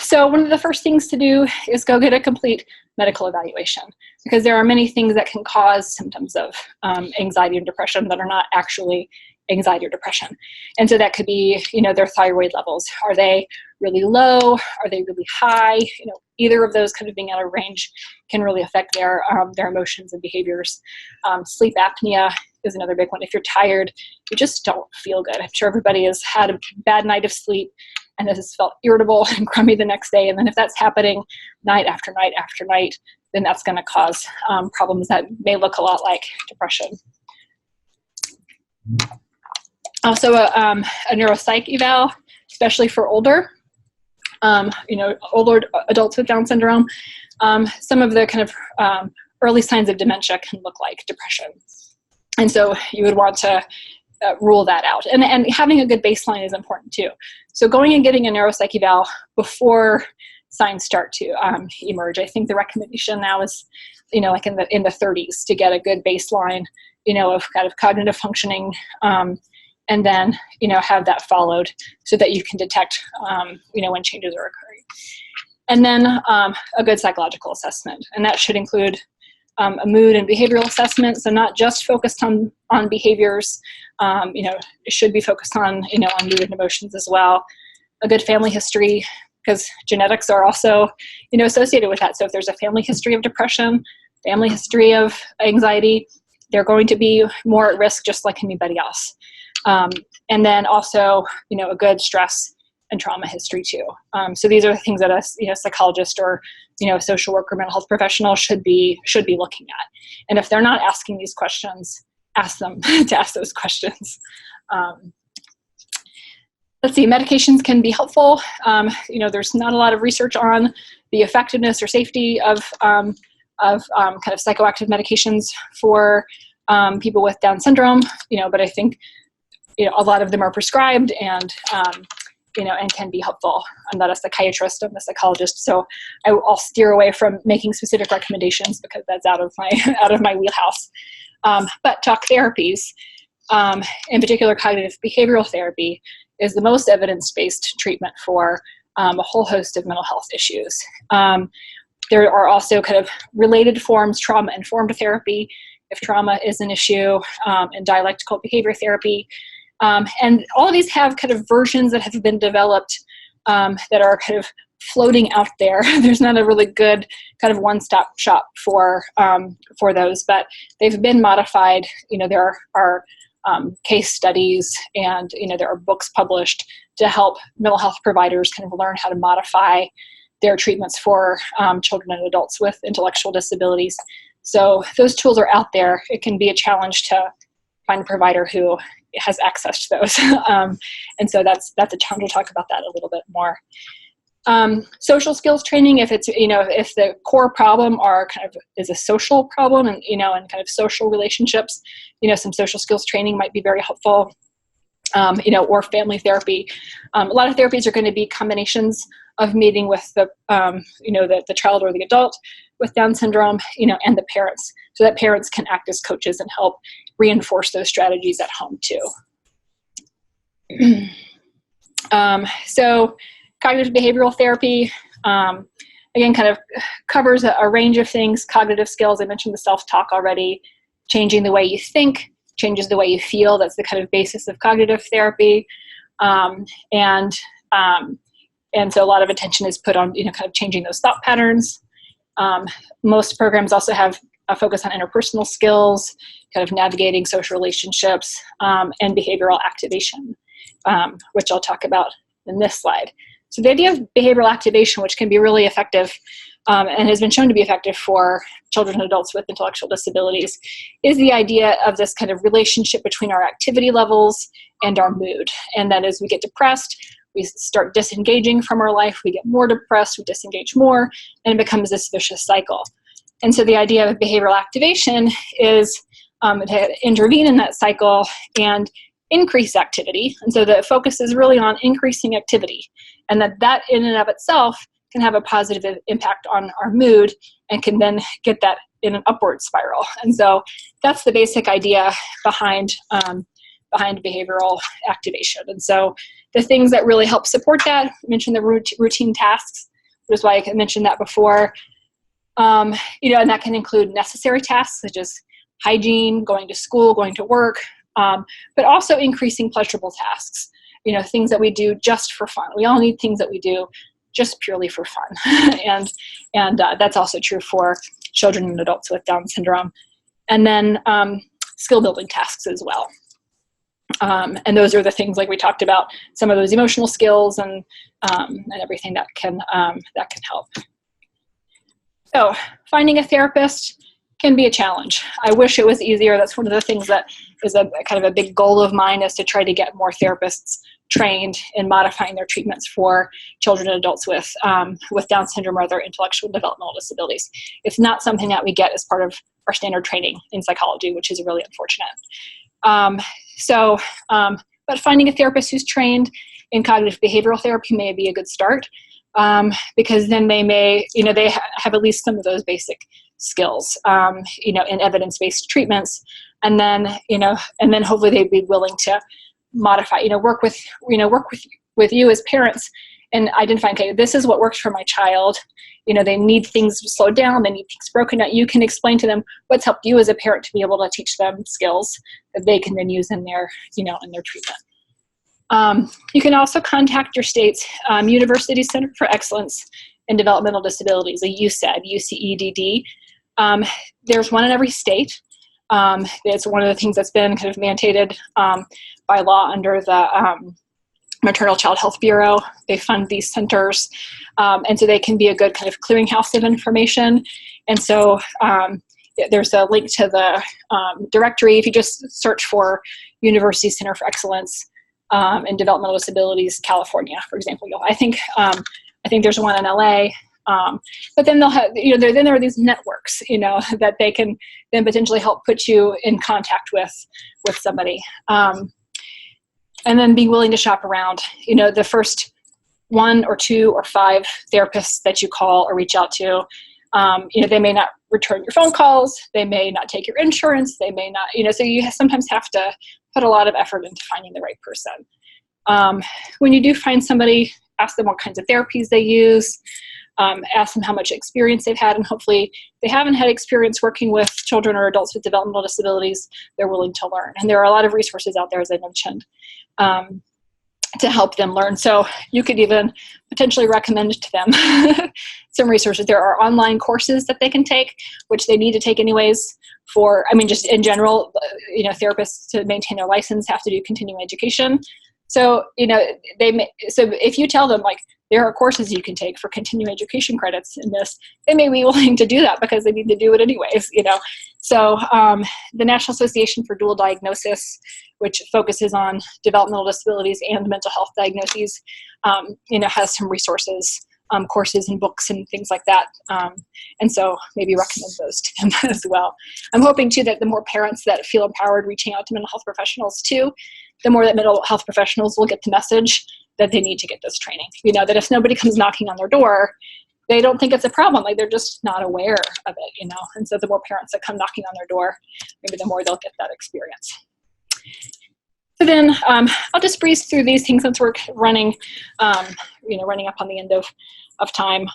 So one of the first things to do is go get a complete medical evaluation, because there are many things that can cause symptoms of anxiety and depression that are not actually anxiety or depression. And so that could be, their thyroid levels. Are they really low? Are they really high? Either of those kind of being out of range can really affect their emotions and behaviors. Sleep apnea is another big one. If you're tired, you just don't feel good. I'm sure everybody has had a bad night of sleep and has felt irritable and crummy the next day. And then if that's happening night after night after night, then that's going to cause problems that may look a lot like depression. Also a neuropsych eval, especially for older adults with Down syndrome. Some of the kind of early signs of dementia can look like depression. And so you would want to rule that out. And having a good baseline is important too. So going and getting a neuropsych eval before signs start to emerge. I think the recommendation now is, like in the 30s to get a good baseline, of kind of cognitive functioning, and then, have that followed so that you can detect, when changes are occurring. And then a good psychological assessment. And that should include a mood and behavioral assessment. So not just focused on behaviors, it should be focused on, on mood and emotions as well. A good family history, because genetics are also, associated with that. So if there's a family history of depression, family history of anxiety, they're going to be more at risk just like anybody else. And then also, a good stress and trauma history too. So these are the things that a psychologist or, a social worker, mental health professional should be looking at. And if they're not asking these questions, ask them to ask those questions. Let's see, medications can be helpful. There's not a lot of research on the effectiveness or safety of kind of psychoactive medications for people with Down syndrome, but I think, a lot of them are prescribed and, and can be helpful. I'm not a psychiatrist, I'm a psychologist, so I'll steer away from making specific recommendations because that's out of my wheelhouse. But talk therapies, in particular cognitive behavioral therapy, is the most evidence-based treatment for a whole host of mental health issues. There are also kind of related forms, trauma-informed therapy, if trauma is an issue, and dialectical behavior therapy. And all of these have kind of versions that have been developed that are kind of floating out there. There's not a really good kind of one-stop shop for those, but they've been modified. There are case studies and, there are books published to help mental health providers kind of learn how to modify their treatments for children and adults with intellectual disabilities. So those tools are out there. It can be a challenge to find a provider who has access to those. And so that's a challenge. We'll talk about that a little bit more. Social skills training, if it's, if the core problem is a social problem and, and kind of social relationships, some social skills training might be very helpful. Or family therapy. A lot of therapies are going to be combinations of meeting with the child or the adult with Down syndrome, and the parents, so that parents can act as coaches and help reinforce those strategies at home too. So cognitive behavioral therapy, Again, kind of covers a range of things. Cognitive skills, I mentioned the self-talk already. Changing the way you think, changes the way you feel. That's the kind of basis of cognitive therapy. And so a lot of attention is put on, kind of changing those thought patterns. Most programs also have a focus on interpersonal skills, kind of navigating social relationships, and behavioral activation, which I'll talk about in this slide. So the idea of behavioral activation, which can be really effective and has been shown to be effective for children and adults with intellectual disabilities, is the idea of this kind of relationship between our activity levels and our mood. And that is, we get depressed, we start disengaging from our life, we get more depressed, we disengage more, and it becomes this vicious cycle. And so the idea of behavioral activation is to intervene in that cycle and increase activity. And so the focus is really on increasing activity, and that in and of itself can have a positive impact on our mood and can then get that in an upward spiral. And so that's the basic idea behind behavioral activation. And so the things that really help support that, I mentioned the routine tasks, which is why I mentioned that before. And that can include necessary tasks such as hygiene, going to school, going to work, but also increasing pleasurable tasks, things that we do just for fun. We all need things that we do just purely for fun. and that's also true for children and adults with Down syndrome. And then skill building tasks as well. And those are the things like we talked about, some of those emotional skills and everything that can help. So finding a therapist can be a challenge. I wish it was easier. That's one of the things that is a kind of a big goal of mine, is to try to get more therapists trained in modifying their treatments for children and adults with Down syndrome or other intellectual developmental disabilities. It's not something that we get as part of our standard training in psychology, which is really unfortunate. But finding a therapist who's trained in cognitive behavioral therapy may be a good start, because then they may, they have at least some of those basic skills, in evidence-based treatments, and then hopefully they'd be willing to modify, work with you as parents and identifying, okay, this is what works for my child. They need things slowed down, they need things broken down. You can explain to them what's helped you as a parent to be able to teach them skills that they can then use in their, in their treatment. You can also contact your state's University Center for Excellence in Developmental Disabilities, a UCED, UCEDD. There's one in every state. It's one of the things that's been kind of mandated by law under the Maternal Child Health Bureau. They fund these centers, and so they can be a good kind of clearinghouse of information. And so there's a link to the directory. If you just search for University Center for Excellence in Developmental Disabilities, California, for example, I think there's one in LA. But then they'll have, then there are these networks, that they can then potentially help put you in contact with somebody. And then be willing to shop around. The first 1 or 2 or 5 therapists that you call or reach out to, they may not return your phone calls, they may not take your insurance, they may not, so you sometimes have to put a lot of effort into finding the right person. When you do find somebody, ask them what kinds of therapies they use, ask them how much experience they've had, and hopefully if they haven't had experience working with children or adults with developmental disabilities, they're willing to learn. And there are a lot of resources out there, as I mentioned, to help them learn. So you could even potentially recommend to them some resources. There are online courses that they can take, which they need to take anyways just in general, therapists to maintain their license have to do continuing education. So, so if you tell them, like, there are courses you can take for continuing education credits in this, they may be willing to do that because they need to do it anyways, So the National Association for Dual Diagnosis, which focuses on developmental disabilities and mental health diagnoses, has some resources, courses and books and things like that. And so maybe recommend those to them as well. I'm hoping too that the more parents that feel empowered reaching out to mental health professionals too, the more that mental health professionals will get the message that they need to get this training. That if nobody comes knocking on their door, they don't think it's a problem. Like, they're just not aware of it, And so the more parents that come knocking on their door, maybe the more they'll get that experience. So then I'll just breeze through these things since we're running, running up on the end of of time.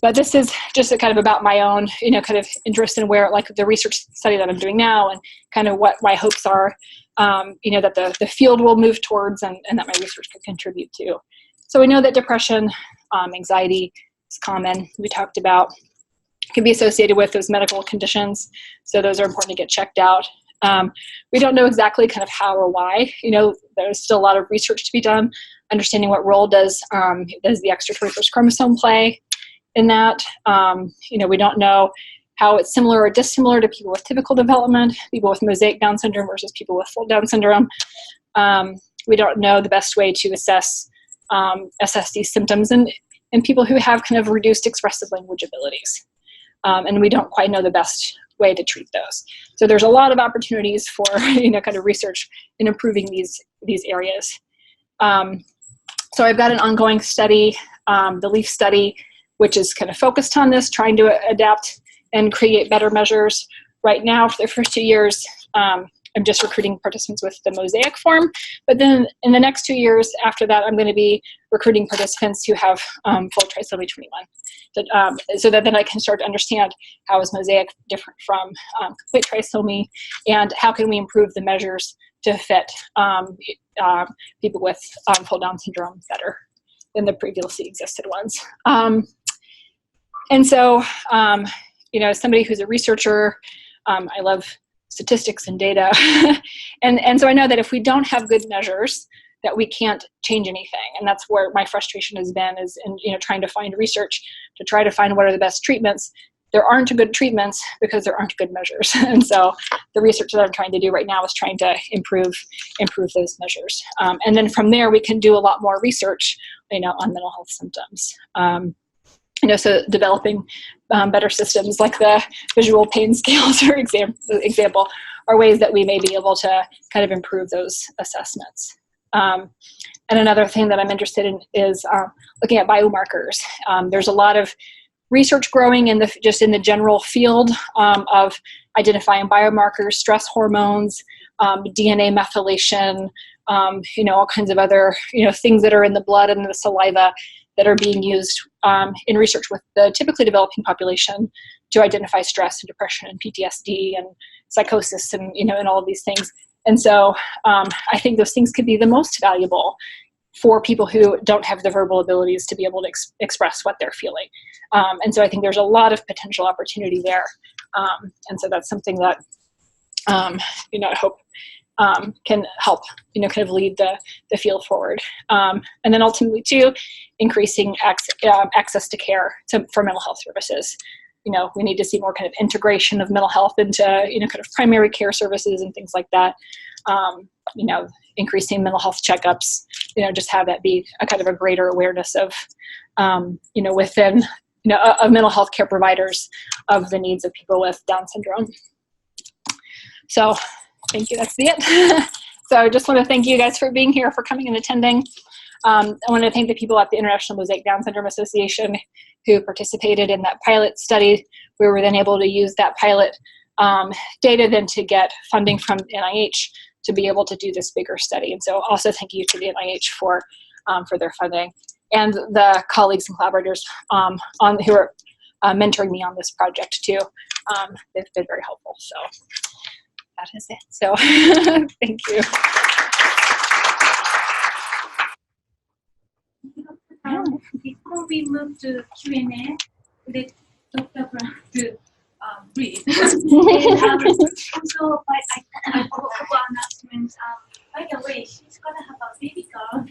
But this is just kind of about my own, kind of interest in where, like the research study that I'm doing now and kind of what my hopes are, that the field will move towards and that my research can contribute to. So we know that depression, anxiety is common. We talked about can be associated with those medical conditions. So those are important to get checked out. We don't know exactly kind of how or why. There's still a lot of research to be done, understanding what role does the extra 21st chromosome play in that. We don't know how it's similar or dissimilar to people with typical development, people with mosaic Down syndrome versus people with full Down syndrome. We don't know the best way to assess these symptoms in people who have kind of reduced expressive language abilities. And we don't quite know the best way to treat those. So there's a lot of opportunities for, kind of research in improving these areas. So I've got an ongoing study, the LEAF study, which is kind of focused on this, trying to adapt and create better measures. Right now, for the first 2 years, I'm just recruiting participants with the mosaic form. But then in the next 2 years after that, I'm going to be recruiting participants who have full trisomy 21. So that then I can start to understand how is mosaic different from complete trisomy, and how can we improve the measures to fit people with full Down syndrome better than the previously existed ones. And so, as somebody who's a researcher, I love statistics and data. and so I know that if we don't have good measures, that we can't change anything. And that's where my frustration has been, is in trying to find research to try to find what are the best treatments. There aren't good treatments because there aren't good measures. And so the research that I'm trying to do right now is trying to improve those measures. And then from there, we can do a lot more research, on mental health symptoms. So developing better systems like the visual pain scales, for example, are ways that we may be able to kind of improve those assessments. And another thing that I'm interested in is looking at biomarkers. There's a lot of research growing in the general field of identifying biomarkers, stress hormones, DNA methylation, all kinds of other things that are in the blood and the saliva that are being used in research with the typically developing population to identify stress and depression and PTSD and psychosis and and all of these things. And so I think those things could be the most valuable for people who don't have the verbal abilities to be able to express what they're feeling. And so I think there's a lot of potential opportunity there. And so that's something that I hope can help, kind of lead the field forward. And then ultimately too, increasing access to care for mental health services. We need to see more kind of integration of mental health into, kind of primary care services and things like that. Increasing mental health checkups, just have that be a kind of a greater awareness of, within, of mental health care providers of the needs of people with Down syndrome. So thank you, that's it. So I just want to thank you guys for being here, for coming and attending. I want to thank the people at the International Mosaic Down Syndrome Association who participated in that pilot study. We were then able to use that pilot data then to get funding from NIH to be able to do this bigger study. And so also thank you to the NIH for their funding, and the colleagues and collaborators who are mentoring me on this project too. They've been very helpful. So that is it. So thank you. Before we move to Q&A, let Dr. Brown to breathe. And also, I forgot about announcements. By the way, she's gonna have a baby girl in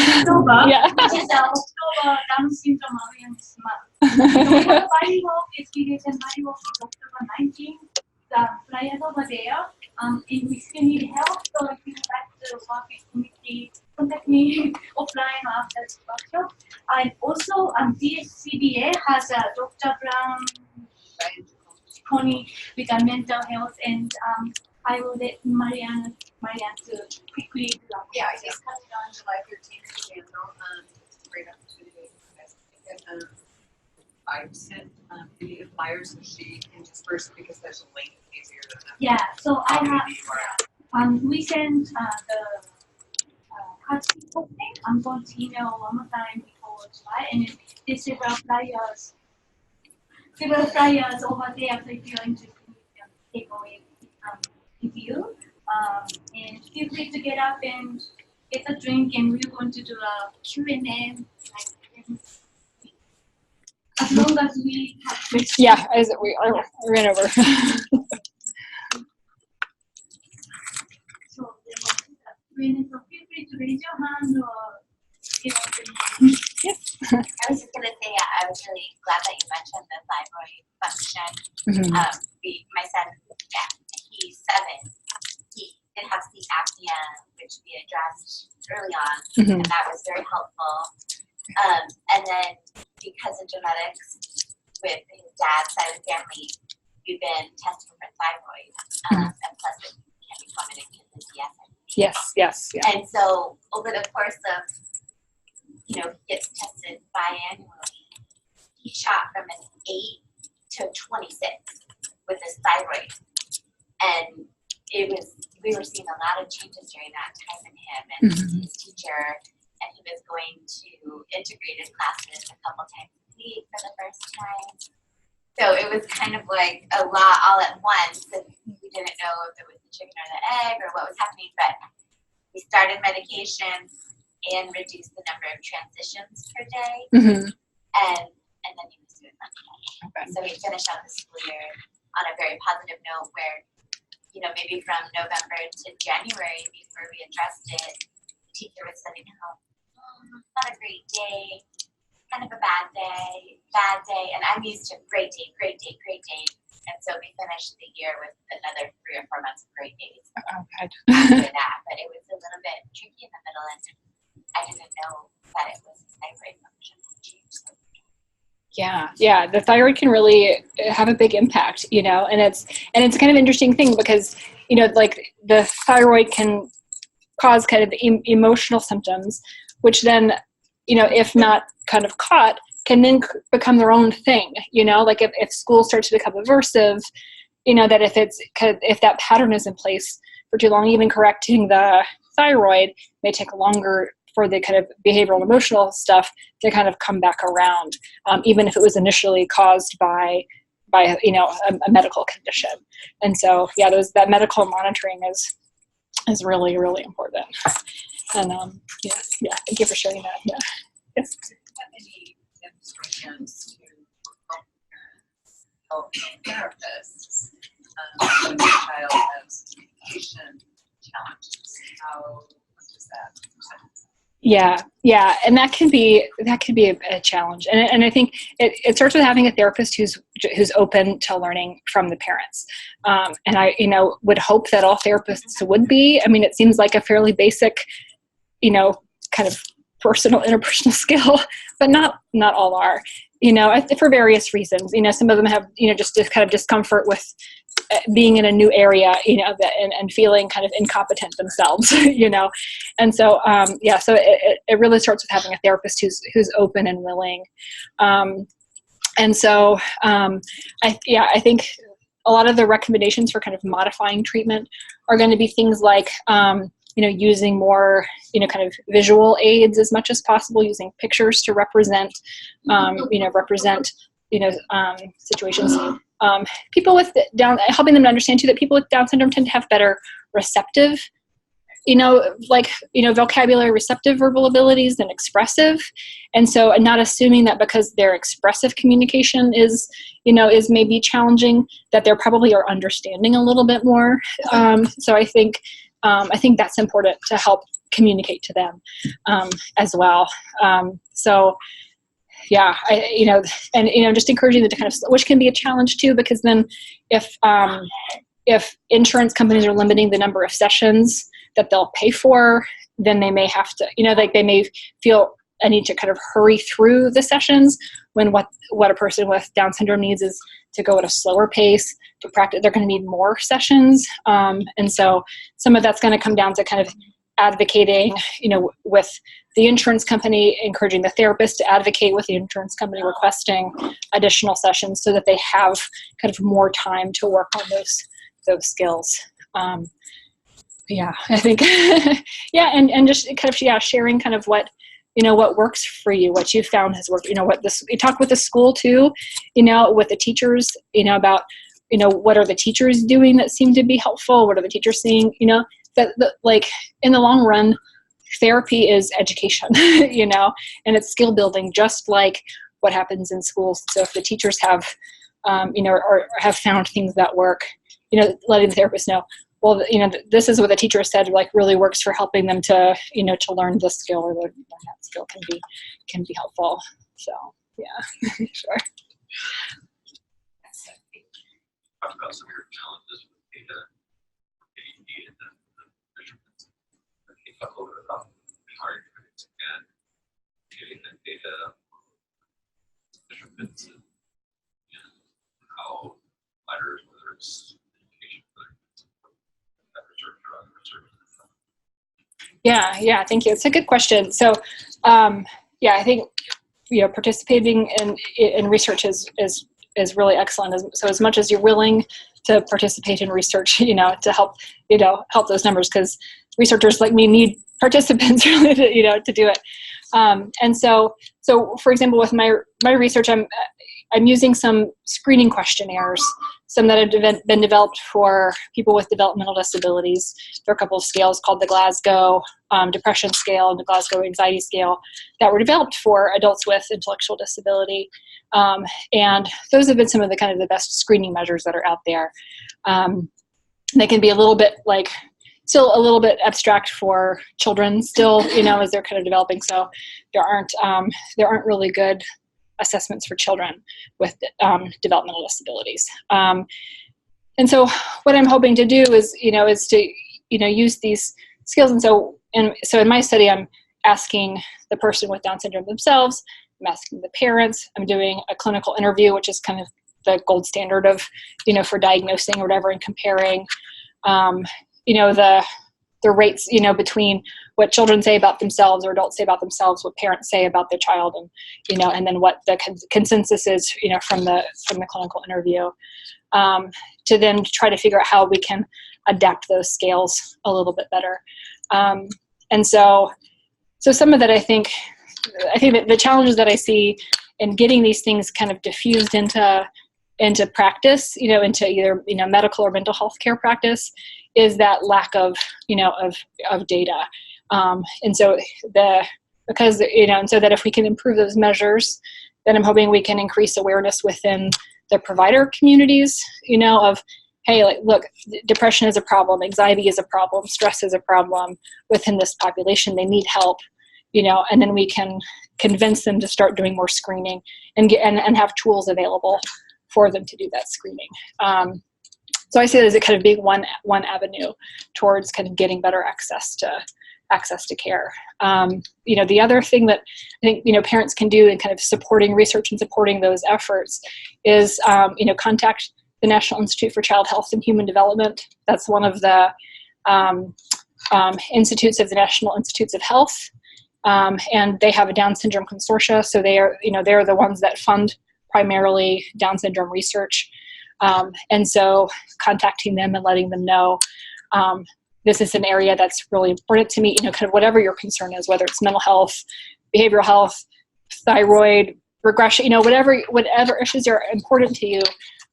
October, which is the October Down syndrome awareness month. So we have Body Walk, SVDSN Body Walk on October 19th. The flyers over there. And we still need help, so if you would like to work in community, contact me offline or after this workshop. And also, DSCBA has a Dr. Brown Connie with a mental health, and I will let Marianne to quickly do that. Yeah, I just coming on July 13th to Vandal. It's a great opportunity. I think I sent the flyers so she can disperse it because there's a link easier than that. Yeah, so I have, we sent the card posting. I'm going to email one more time before goes by, and there's several flyers over there, so if you're interested, you can take away with you. And feel free to get up and get a drink, and we're going to do a Q&A. As long as we have questions. Yeah, I ran over. So feel free to raise your hand or give us a name. I was just going to say, I was really glad that you mentioned the thyroid function. Mhm. My son, he's 7. He did have sleep apnea, which we addressed early on, Mhm. and that was very helpful. And then because of genetics, with his dad's side of the family, we've been testing for thyroid, and plus it can be common in kids with DSN. Yes. Yeah. And so over the course of, he gets tested biannually, he shot from an 8 to 26 with his thyroid. And we were seeing a lot of changes during that time in him and his teacher, and he was going to integrated classes a couple times a week for the first time. So it was kind of like a lot all at once, and we didn't know if it was the chicken or the egg or what was happening, but we started medication and reduced the number of transitions per day, and then he was doing much better. Okay. So we finished out the school year on a very positive note where, maybe from November to January before we addressed it, the teacher was sending home, not a great day, kind of a bad day, and I'm used to great day. And so we finished the year with another 3 or 4 months of great days after that. But it was a little bit tricky in the middle, and I didn't know that it was thyroid function change. Yeah. The thyroid can really have a big impact, and it's kind of an interesting thing because, like the thyroid can cause kind of emotional symptoms, which then, if not kind of caught, can then become their own thing, like if school starts to become aversive, that if that pattern is in place for too long, even correcting the thyroid may take longer for the kind of behavioral and emotional stuff to kind of come back around, even if it was initially caused by a medical condition. And so, that medical monitoring is really, really important. And thank you for sharing that. Yeah. Yes. Do you have any tips or hints to help therapists when the child has communication challenges? How does that present? Yeah, and that can be a challenge, and I think it starts with having a therapist who's open to learning from the parents, and I would hope that all therapists would be. I mean, it seems like a fairly basic, kind of interpersonal skill, but not all are. For various reasons. Some of them have just this kind of discomfort with being in a new area, and feeling kind of incompetent themselves, and so so it really starts with having a therapist who's open and willing, and so I think a lot of the recommendations for kind of modifying treatment are going to be things like using more kind of visual aids as much as possible, using pictures to represent situations. People with helping them to understand too that people with Down syndrome tend to have better receptive, vocabulary, receptive verbal abilities than expressive. And so not assuming that because their expressive communication is maybe challenging, that they're probably are understanding a little bit more. So I think that's important to help communicate to them as well. Just encouraging them to kind of, which can be a challenge too, because then if insurance companies are limiting the number of sessions that they'll pay for, then they may have to, they may feel a need to kind of hurry through the sessions when what a person with Down syndrome needs is to go at a slower pace to practice. They're going to need more sessions. And so some of that's going to come down to kind of advocating, with the insurance company, encouraging the therapist to advocate with the insurance company, requesting additional sessions so that they have kind of more time to work on those skills. I think, and just kind of, sharing kind of what what works for you, what you found has worked, you talk with the school too, with the teachers, about, what are the teachers doing that seem to be helpful? What are the teachers seeing? Like in the long run, therapy is education, and it's skill building, just like what happens in schools. So if the teachers have, or have found things that work, letting the therapist know, well, this is what the teacher said, like really works for helping them to, to learn this skill, or learn that skill can be helpful. So yeah, sure. Talk about some of your challenges with data, AED, and the measurements. Can you talk a little bit about how you're doing it and getting that data, measurements, and how matters, whether it's education, whether it's that research or other research? Yeah, thank you. It's a good question. So, I think participating in research is really excellent. So as much as you're willing to participate in research, to help help those numbers, because researchers like me need participants really to do it. And so for example, with my research, I'm using some screening questionnaires, some that have been developed for people with developmental disabilities. There are a couple of scales called the Glasgow Depression Scale and the Glasgow Anxiety Scale that were developed for adults with intellectual disability. And those have been some of the kind of the best screening measures that are out there. They can be a little bit still a little bit abstract for children still, as they're kind of developing. So there aren't really good assessments for children with developmental disabilities. And so what I'm hoping to do is to use these skills. And so in my study, I'm asking the person with Down syndrome themselves, I'm asking the parents, I'm doing a clinical interview, which is kind of the gold standard of, for diagnosing or whatever, and comparing, the rates, between what children say about themselves or adults say about themselves, what parents say about their child, and, and then what the consensus is, from the clinical interview, to then try to figure out how we can adapt those scales a little bit better. And so some of that, I think that the challenges that I see in getting these things kind of diffused into practice, into either, medical or mental health care practice, is that lack of data. And so and so that if we can improve those measures, then I'm hoping we can increase awareness within the provider communities, of, hey, look, depression is a problem, anxiety is a problem, stress is a problem within this population, they need help, and then we can convince them to start doing more screening and have tools available for them to do that screening. So I see it as a kind of big one avenue towards kind of getting better access to care. The other thing that I think, parents can do in kind of supporting research and supporting those efforts is, contact the National Institute for Child Health and Human Development. That's one of the institutes of the National Institutes of Health. And they have a Down syndrome consortia. So they're the ones that fund primarily Down syndrome research. And so contacting them and letting them know, this is an area that's really important to me, kind of whatever your concern is, whether it's mental health, behavioral health, thyroid, regression, whatever issues are important to you,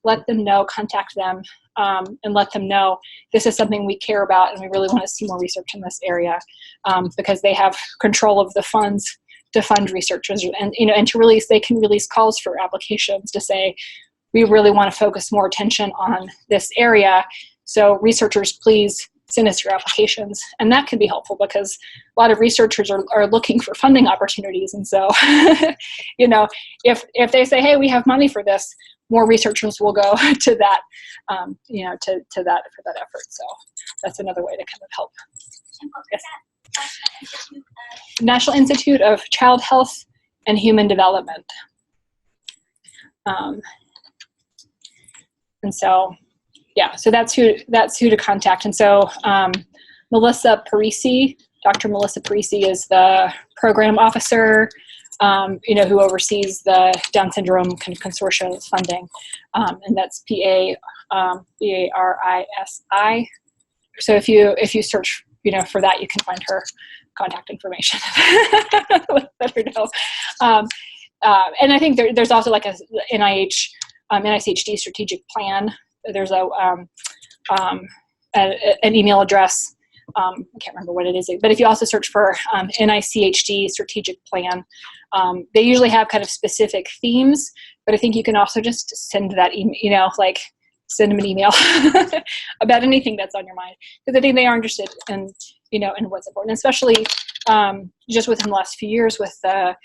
let them know, contact them, and let them know this is something we care about and we really want to see more research in this area, because they have control of the funds to fund researchers, and they can release calls for applications to say, we really want to focus more attention on this area. So researchers, please send us your applications. And that can be helpful because a lot of researchers are looking for funding opportunities. And so, if they say, hey, we have money for this, more researchers will go to that, for that effort. So that's another way to kind of help. Yes. National Institute of Child Health and Human Development. And so, so that's who to contact. And so Melissa Parisi, Dr. Melissa Parisi is the program officer, who oversees the Down syndrome kind of consortium funding. And that's Parisi. So if you search, for that, you can find her contact information. Let her know. And I think there's also like a NICHD strategic plan. There's an email address. I can't remember what it is, but if you also search for NICHD strategic plan, they usually have kind of specific themes, but I think you can also just send that email, like send them an email about anything that's on your mind, because I think they are interested in, in what's important, especially just within the last few years with the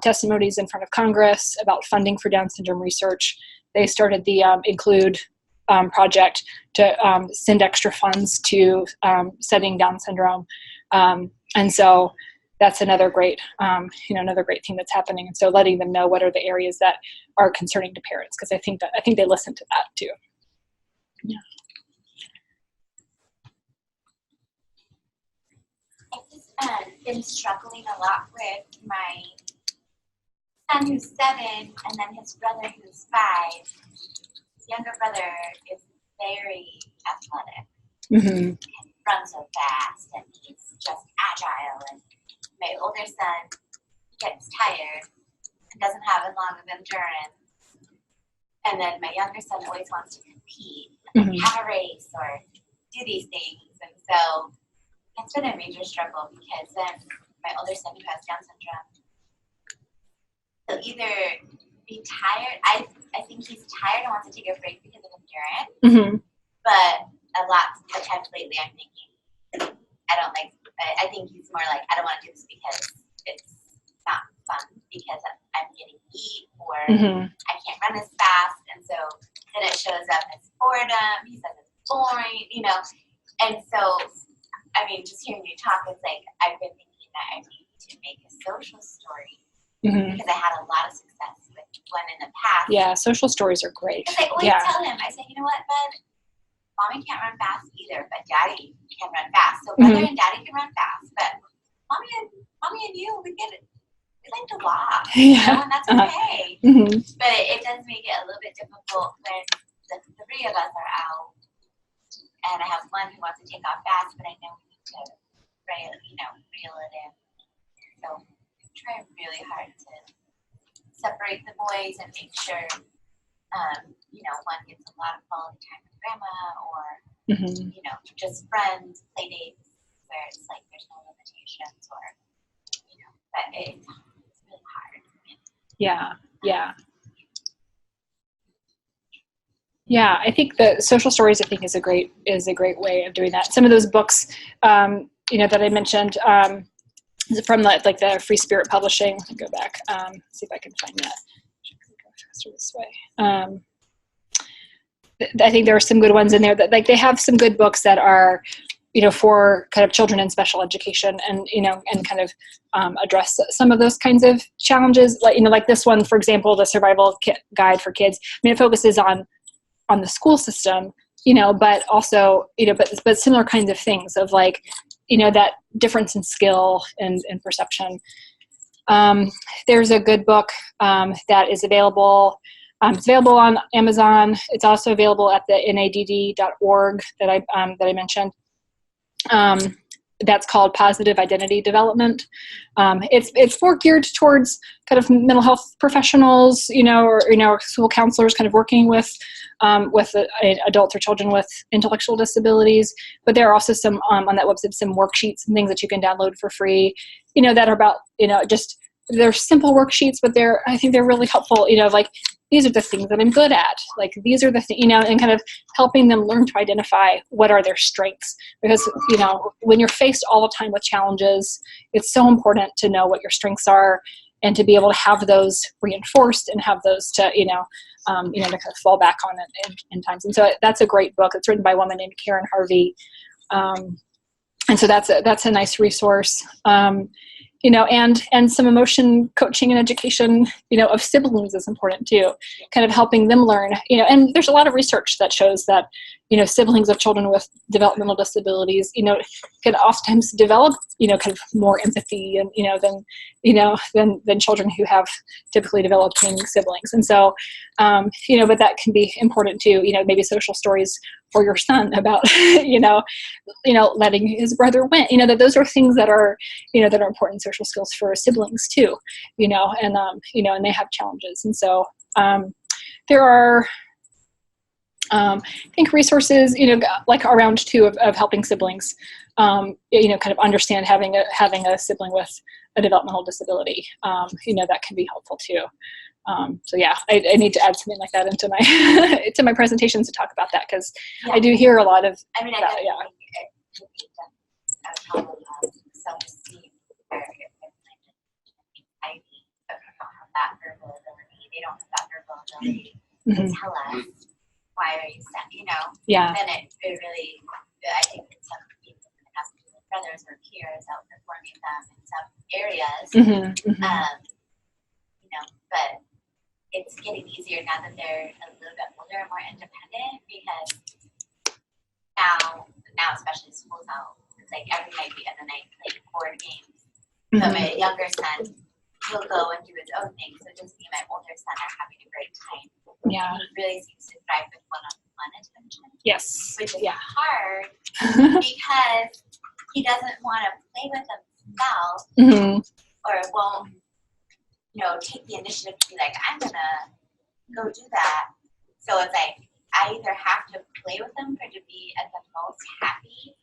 testimonies in front of Congress about funding for Down syndrome research. They started the Include project to send extra funds to studying Down syndrome, and so that's another great, another great thing that's happening. And so letting them know what are the areas that are concerning to parents, because I think they listen to that too. Yeah. I've just been struggling a lot with my son who's 7, and then his brother who's 5. His younger brother is very athletic. Mm-hmm. And runs so fast, and he's just agile. And my older son gets tired and doesn't have as long of endurance. And then my younger son always wants to compete, and have a race or do these things. And so it's been a major struggle, because then my older son who has Down syndrome, he'll either be tired. I think he's tired and wants to take a break because of endurance. But a lot of times lately I'm thinking, I think he's more like, I don't want to do this because it's not fun, because I'm getting beat, or I can't run as fast. And so then it shows up as boredom. He says it's boring, And so, I mean, just hearing you talk, it's like I've been thinking that I need to make a social story, because I had a lot of success with one in the past. Yeah, social stories are great. Because I always tell him, I say, you know what, bud, mommy can't run fast either, but daddy can run fast. So brother and daddy can run fast, but mommy and you, we like to walk, and that's okay. But it does make it a little bit difficult when the 3 of us are out, and I have one who wants to take off fast, but I know we need to reel it in. So I'm trying really hard to separate the boys and make sure, one gets a lot of quality time with grandma, or just friends, play dates where it's like there's no limitations, or but it's really hard. Yeah, I think the social stories, is a great way of doing that. Some of those books, that I mentioned, from the Free Spirit Publishing. Let me go back, see if I can find that. Go faster this way. I think there are some good ones in there that they have some good books that are, for kind of children in special education, and and kind of address some of those kinds of challenges. Like this one, for example, the Survival Guide for Kids. I mean, it focuses on the school system, but also, but similar kinds of things of that difference in skill and perception. There's a good book that is available. It's available on Amazon. It's also available at the nadd.org that I mentioned. That's called Positive Identity Development. It's more geared towards kind of mental health professionals, or school counselors, kind of working with adults or children with intellectual disabilities. But there are also some on that website, some worksheets and things that you can download for free, that are about, just they're simple worksheets, but I think they're really helpful. These are the things that I'm good at. These are the things, and kind of helping them learn to identify what are their strengths. Because, when you're faced all the time with challenges, it's so important to know what your strengths are, and to be able to have those reinforced and have those to, to kind of fall back on it in times. And so that's a great book. It's written by a woman named Karen Harvey. And so that's a nice resource. And some emotion coaching and education, of siblings is important too, kind of helping them learn, and there's a lot of research that shows that, siblings of children with developmental disabilities, can oftentimes develop, kind of more empathy and, than children who have typically developing siblings. And so, but that can be important too, maybe social stories for your son about, letting his brother win, that those are things that are, that are important social skills for siblings too, and they have challenges. And so, there are, I think resources, like around too of helping siblings, kind of understand having a sibling with a developmental disability, that can be helpful too. So yeah, I need to add something like that into my to my presentations to talk about that, because I do hear a lot of I mean, that, I yeah. think it could be a problem of self-esteem where if they're I don't have that verbal ability, they don't have that verbal ability to tell us why are you sad, Yeah. then it really, I think it's some people that have to do with brothers or peers outperforming them in some areas, but it's getting easier now that they're a little bit older and more independent, because now especially school's out, it's like every night we end the night playing board games. So my younger son, he'll go and do his own thing. So just me and my older son are having a great time. Yeah. And he really seems to thrive with one-on-one attention. Yes. Which is Yeah. hard because he doesn't want to play with himself or won't, take the initiative to be like, I'm gonna go do that. So it's like I either have to play with him for to be at the most happy,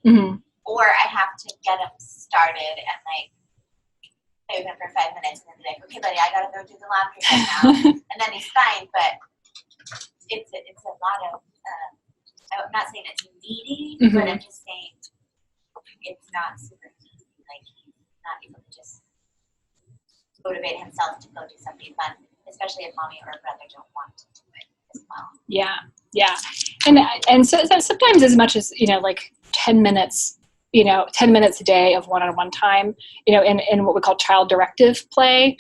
or I have to get him started and like play with him for 5 minutes and then be like, okay, buddy, I gotta go do the laundry right now, and then he's fine. But it's a lot of. I'm not saying it's needy, but I'm just saying it's not super easy. Like he's not able to just motivate himself to go do something fun, especially if mommy or brother don't want to do it as well. Yeah. And so sometimes as much as, like 10 minutes, 10 minutes a day of one-on-one time, in what we call child directive play,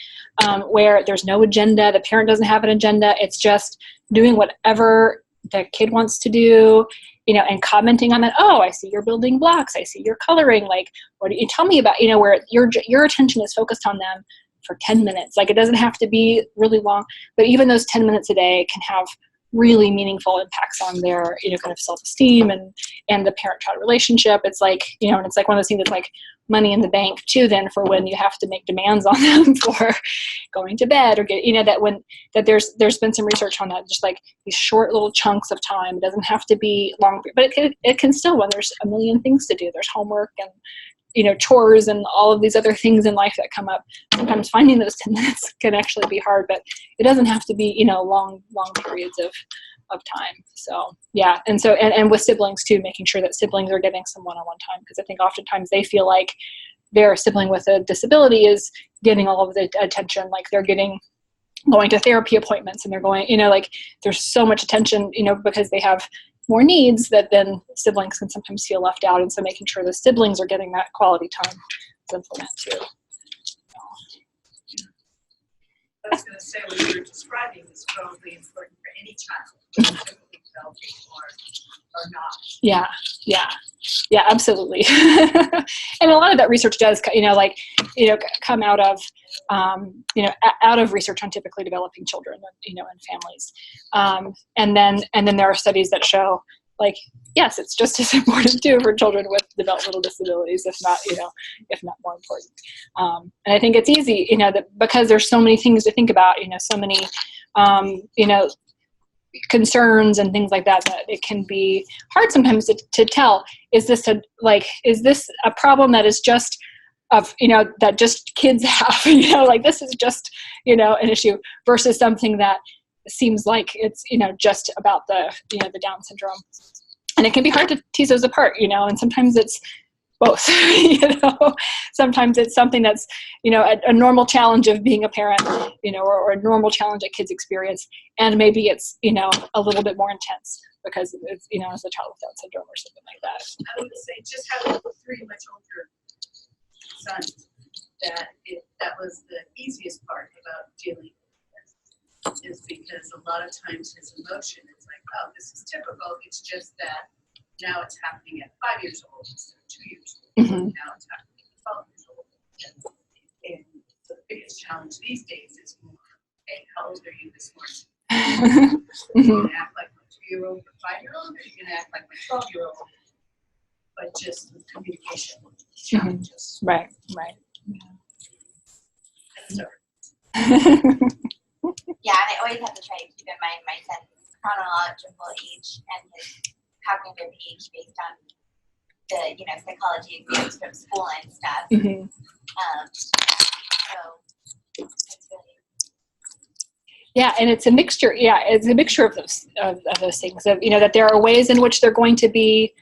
where there's no agenda, the parent doesn't have an agenda, it's just doing whatever the kid wants to do, and commenting on that. Oh, I see you're building blocks. I see you're coloring. Like, what do you tell me about, where your attention is focused on them for 10 minutes. Like, it doesn't have to be really long, but even those 10 minutes a day can have really meaningful impacts on their, kind of self-esteem and the parent-child relationship. It's like, and it's like one of those things that's like money in the bank too, then, for when you have to make demands on them for going to bed or get, that there's been some research on that, just like these short little chunks of time. It doesn't have to be long, but it can still, when there's a million things to do, there's homework and, chores and all of these other things in life that come up. Sometimes finding those 10 minutes can actually be hard, but it doesn't have to be, long periods of time. So, yeah. And so, and with siblings too, making sure that siblings are getting some one-on-one time, because I think oftentimes they feel like their sibling with a disability is getting all of the attention, like they're going to therapy appointments and they're going, like there's so much attention, because they have more needs, that then siblings can sometimes feel left out. And so making sure the siblings are getting that quality time is important too. I was going to say, what you were describing is probably important for any child, whether typically developing or not. Yeah, absolutely. And a lot of that research does, come out of, out of research on typically developing children, and families. And then there are studies that show, like, yes, it's just as important too for children with developmental disabilities, if not more important. And I think it's easy, that because there's so many things to think about, so many, concerns and things like that it can be hard sometimes to tell, is this a problem that is just of, that just kids have, like this is just, an issue, versus something that seems like it's, just about the, the Down syndrome. And it can be hard to tease those apart, and sometimes it's both, sometimes it's something that's, a normal challenge of being a parent, or a normal challenge that kids experience. And maybe it's, a little bit more intense because it's, as a child with Down syndrome or something like that. I would say just having 3 much older sons, that was the easiest part about dealing with this. is because a lot of times his emotion is like, oh, this is typical. It's just that now it's happening at 5 years old instead of 2 years old. Now it's happening at 12 years old. And the biggest challenge these days is more, hey, how old are you this morning? Are you going to act like my 2-year-old or 5-year-old? Or are you going to act like my 12-year-old? But just with communication challenges. Right. So, Yeah, and I always have to try to keep in mind my son's chronological age and his cognitive age based on the, psychology exams from school and stuff. So it's really. Yeah, and it's a mixture. Yeah, it's a mixture of those things. That there are ways in which they're going to be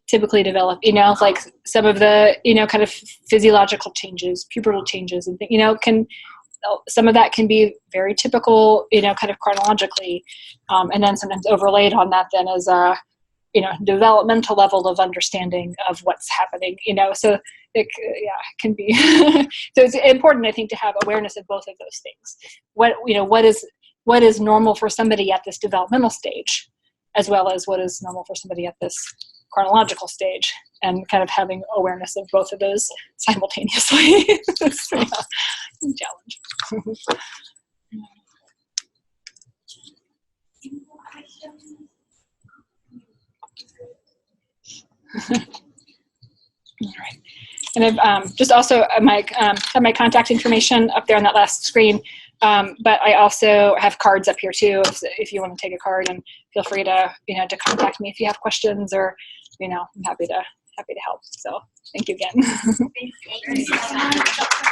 typically developed. Like some of the kind of physiological changes, pubertal changes, and some of that can be very typical. Kind of chronologically, and then sometimes overlaid on that then as a developmental level of understanding of what's happening. So it can be. So it's important, I think, to have awareness of both of those things. What is normal for somebody at this developmental stage, as well as what is normal for somebody at this chronological stage, and kind of having awareness of both of those simultaneously. It's a challenge. All right. And I've just also have my contact information up there on that last screen, but I also have cards up here too. If you want to take a card, and feel free to to contact me if you have questions, or I'm happy to help. So thank you again. Thank you so much.